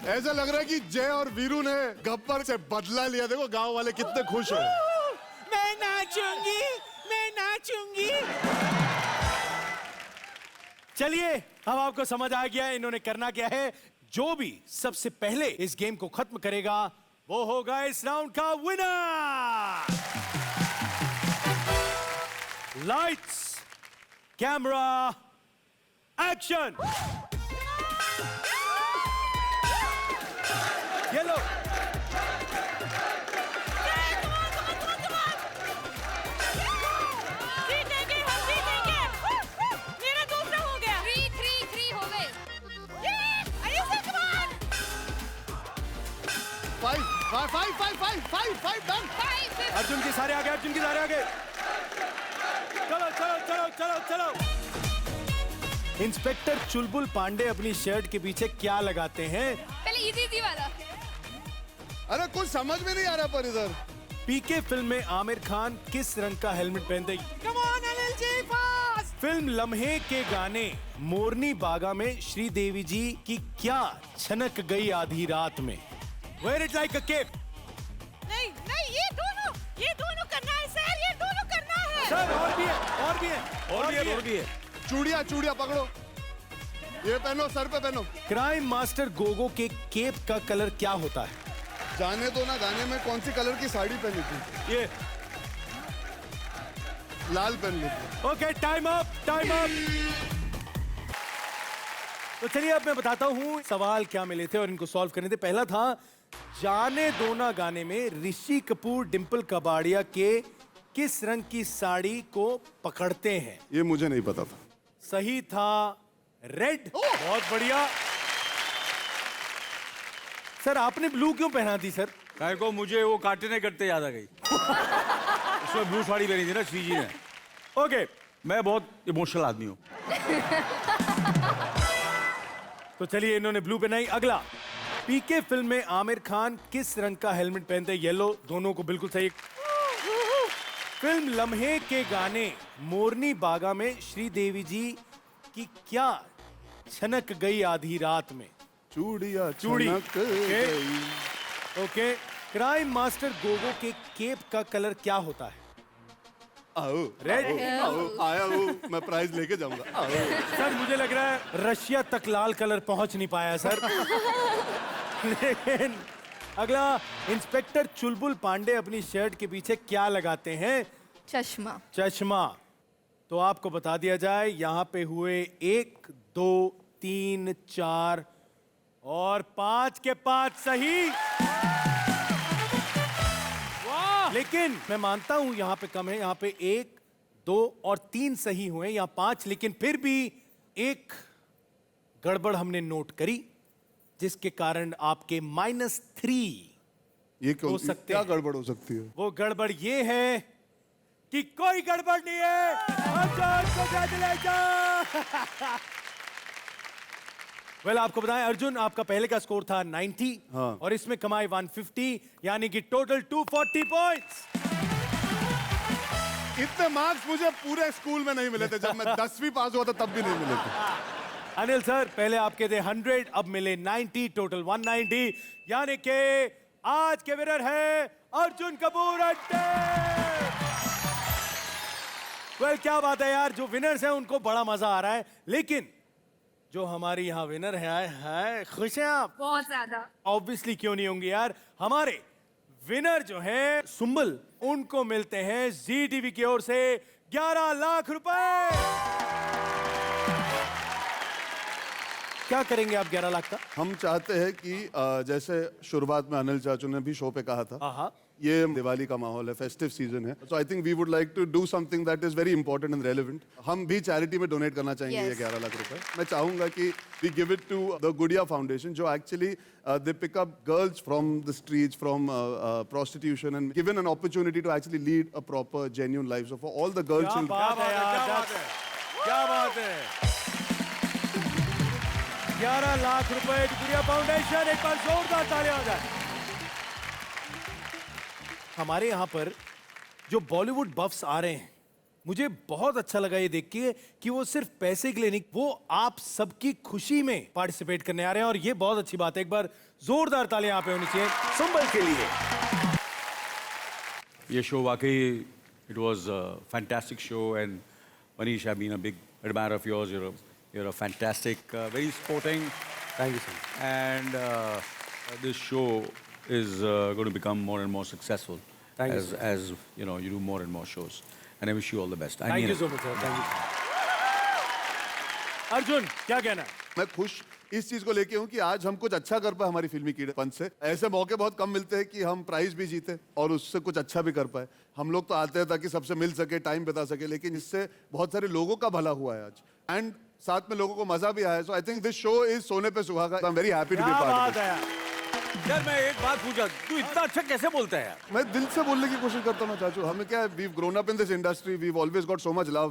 ऐसा लग रहा है कि जय और वीरू ने गब्बर से बदला लिया। देखो गांव वाले कितने खुश हैं। मैं नाचूंगी, मैं नाचूंगी। चलिए अब आपको समझ आ गया है इन्होंने करना क्या है। जो भी सबसे पहले इस गेम को खत्म करेगा वो होगा इस राउंड का विनर। Lights camera action. ये लो। जीतेंगे, हम जीतेंगे। मेरा दूसरा हो गया। 3 हो गए। Ayush come on। 5 done. Arjun के सारे आगे, अर्जुन के सारे आगे। चलो चलो चलो चलो चलो। इंस्पेक्टर चुलबुल पांडे अपनी शर्ट के पीछे क्या लगाते हैं? पहले इजी वाला। अरे कुछ समझ में नहीं आ रहा पर इधर। पीके फिल्म में आमिर खान किस रंग का हेलमेट पहनते? Come on, Anil ji, pass. Film Lamhe के गाने मोरनी बागा में श्रीदेवी जी की क्या छनक गई आधी रात में? Wear it like a cape। नहीं नहीं, ये दोनों करना है सर, ये दोनों करना है। सर और भी है, और भी है, और भी है। चूड़िया पकड़ो। ये पहनो, सर पे पहनो। क्राइम मास्टर गोगो के केप का कलर क्या होता है? जाने दो ना गाने में कौन सी कलर की साड़ी पहनी थी? ये लाल पहन ली थी। Okay, time up, time up. तो चलिए अब मैं बताता हूँ सवाल क्या मिले थे और इनको सॉल्व करने थे। पहला था जाने दो ना गाने में ऋषि कपूर डिंपल कबाड़िया के किस रंग की साड़ी को पकड़ते हैं? ये मुझे नहीं पता था। सही था रेड। बहुत बढ़िया। सर आपने ब्लू क्यों पहना थी सर? काय को मुझे वो काटने करते याद आ गई। उसमें ब्लू साड़ी पहनी थी ना श्री जी ने। ओके, मैं बहुत इमोशनल आदमी हूँ। तो चलिए इन्होंने ब्लू पहनाई। अगला, पीके फिल्म में आमिर खान किस रंग का हेलमेट पहनते हैं? येलो। दोनों को बिल्कुल सही। फिल्म लम्हे के गाने मोरनी बागा में श्रीदेवी जी की क्या छनक गई आधी रात में? चूड़िया चूड़ी। छनक गई। ओके, क्राइम मास्टर गोगो के केप का कलर क्या होता है? आओ, रेड। आओ, आया हूँ, मैं प्राइज लेके जाऊंगा। आओ। सर मुझे लग रहा है रशिया तक लाल कलर पहुंच नहीं पाया सर। लेकिन अगला, इंस्पेक्टर चुलबुल पांडे अपनी शर्ट के पीछे क्या लगाते हैं? चश्मा। चश्मा। तो आपको बता दिया जाए, यहाँ पे हुए 1, 2, 3, 4 और 5 के 5 सही। वाह! लेकिन मैं मानता हूं यहाँ पे कम है। यहाँ पे 1, 2 और 3 सही हुए, यहाँ 5। लेकिन फिर भी एक गड़बड़ हमने नोट करी, जिसके कारण आपके -3 ये क्यों हो सकते क्या हैं। गड़बड़ हो सकती है? वो गड़बड़ ये है कि कोई गड़बड़ नहीं है। अर्जुन congratulations! वेल आपको बताएं अर्जुन, आपका पहले का स्कोर था 90 हाँ। और इसमें कमाए 150, यानी कि टोटल 240 पॉइंट्स। इतने मार्क्स मुझे पूरे स्कूल में नहीं मिले थे। जब मैं 10वीं पास हुआ था तब भी नहीं मिले थे। अनिल सर, पहले आपके थे 100, अब मिले 90, टोटल 190, यानी कि आज के विनर है अर्जुन कपूर अंटे। वेल क्या बात है यार, जो विनर्स हैं उनको बड़ा मजा आ रहा है, लेकिन जो हमारी यहाँ विनर है खुश हैं आप? बहुत ज्यादा। ऑब्वियसली क्यों नहीं होंगे यार। हमारे विनर जो हैं सुंबल, उनको मिलते हैं जी टीवी की ओर से 11 लाख रुपए। क्या करेंगे आप 11 लाख का? हम चाहते हैं कि जैसे शुरुआत में अनिल चाचू ने भी शो पे कहा था, ये दिवाली का माहौल है, फेस्टिव सीजन है, so I think we would like to do something that is very important and relevant. हम भी चैरिटी में डोनेट करना चाहेंगे ये 11 लाख रुपए। मैं चाहूंगा कि we give it to the Gudiya foundation, जो actually they pick up girls from the streets, from prostitution and given an opportunity to actually lead a proper genuine life. So for all the girls क्या बात है यार, क्या बात है। 11 लाख रुपए गुड़िया फाउंडेशन, एक बार जोरदार तालियां हो जाए। हमारे यहाँ पर जो बॉलीवुड बफ्स आ रहे हैं, मुझे बहुत अच्छा लगा ये देख के कि वो सिर्फ पैसे के लिए नहीं, वो आप सबकी खुशी में पार्टिसिपेट करने आ रहे हैं, और ये बहुत अच्छी बात है। एक बार जोरदार तालियां यहाँ पे होनी चाहिए सुंबल के लिए। ये शो वाकई it was a fantastic show and Manish, I been a big admirer of yours. You're a fantastic, very sporting. Thank you, sir. And this show is going to become more and more successful Thank you, as you know, you do more and more shows. And I wish you all the best. I Thank mean you so much, sir. Thank you. Arjun क्या कहना है? मैं खुश इस चीज को लेके हूँ कि आज हम कुछ अच्छा कर पाए हमारी फिल्मी कीड़ेपन से। ऐसे मौके बहुत कम मिलते हैं कि हम प्राइज भी जीते और उससे कुछ अच्छा भी कर पाए। हम लोग तो आते हैं ताकि सबसे मिल सके, टाइम बिता सके, लेकिन इससे बहुत सारे लोगों का भला हुआ है आज, एंड साथ में लोगों को मजा भी आया। So I think this show is सोने पे सुहागा। I am very happy to be क्या पार्ट बात ऑफ है। यार मैं एक बात पूछा, तू इतना अच्छा कैसे बोलता है यार? मैं दिल से बोलने की कोशिश करता हूँ चाचू। हमें क्या है, we have grown up in this industry, we have always got so much love.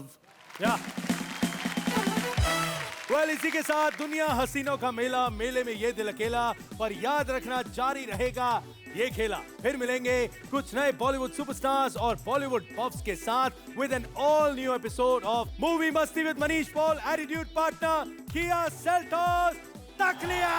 Well इसी के साथ दुनिया हसीनों का मेला, मेले में ये दिल अकेला, पर याद रखना जारी रहेगा ये खेला। फिर मिलेंगे कुछ नए बॉलीवुड सुपरस्टार्स और बॉलीवुड पॉप्स के साथ with an all new episode of movie Masti with Manish Paul, attitude partner Kia Seltos तकलिया।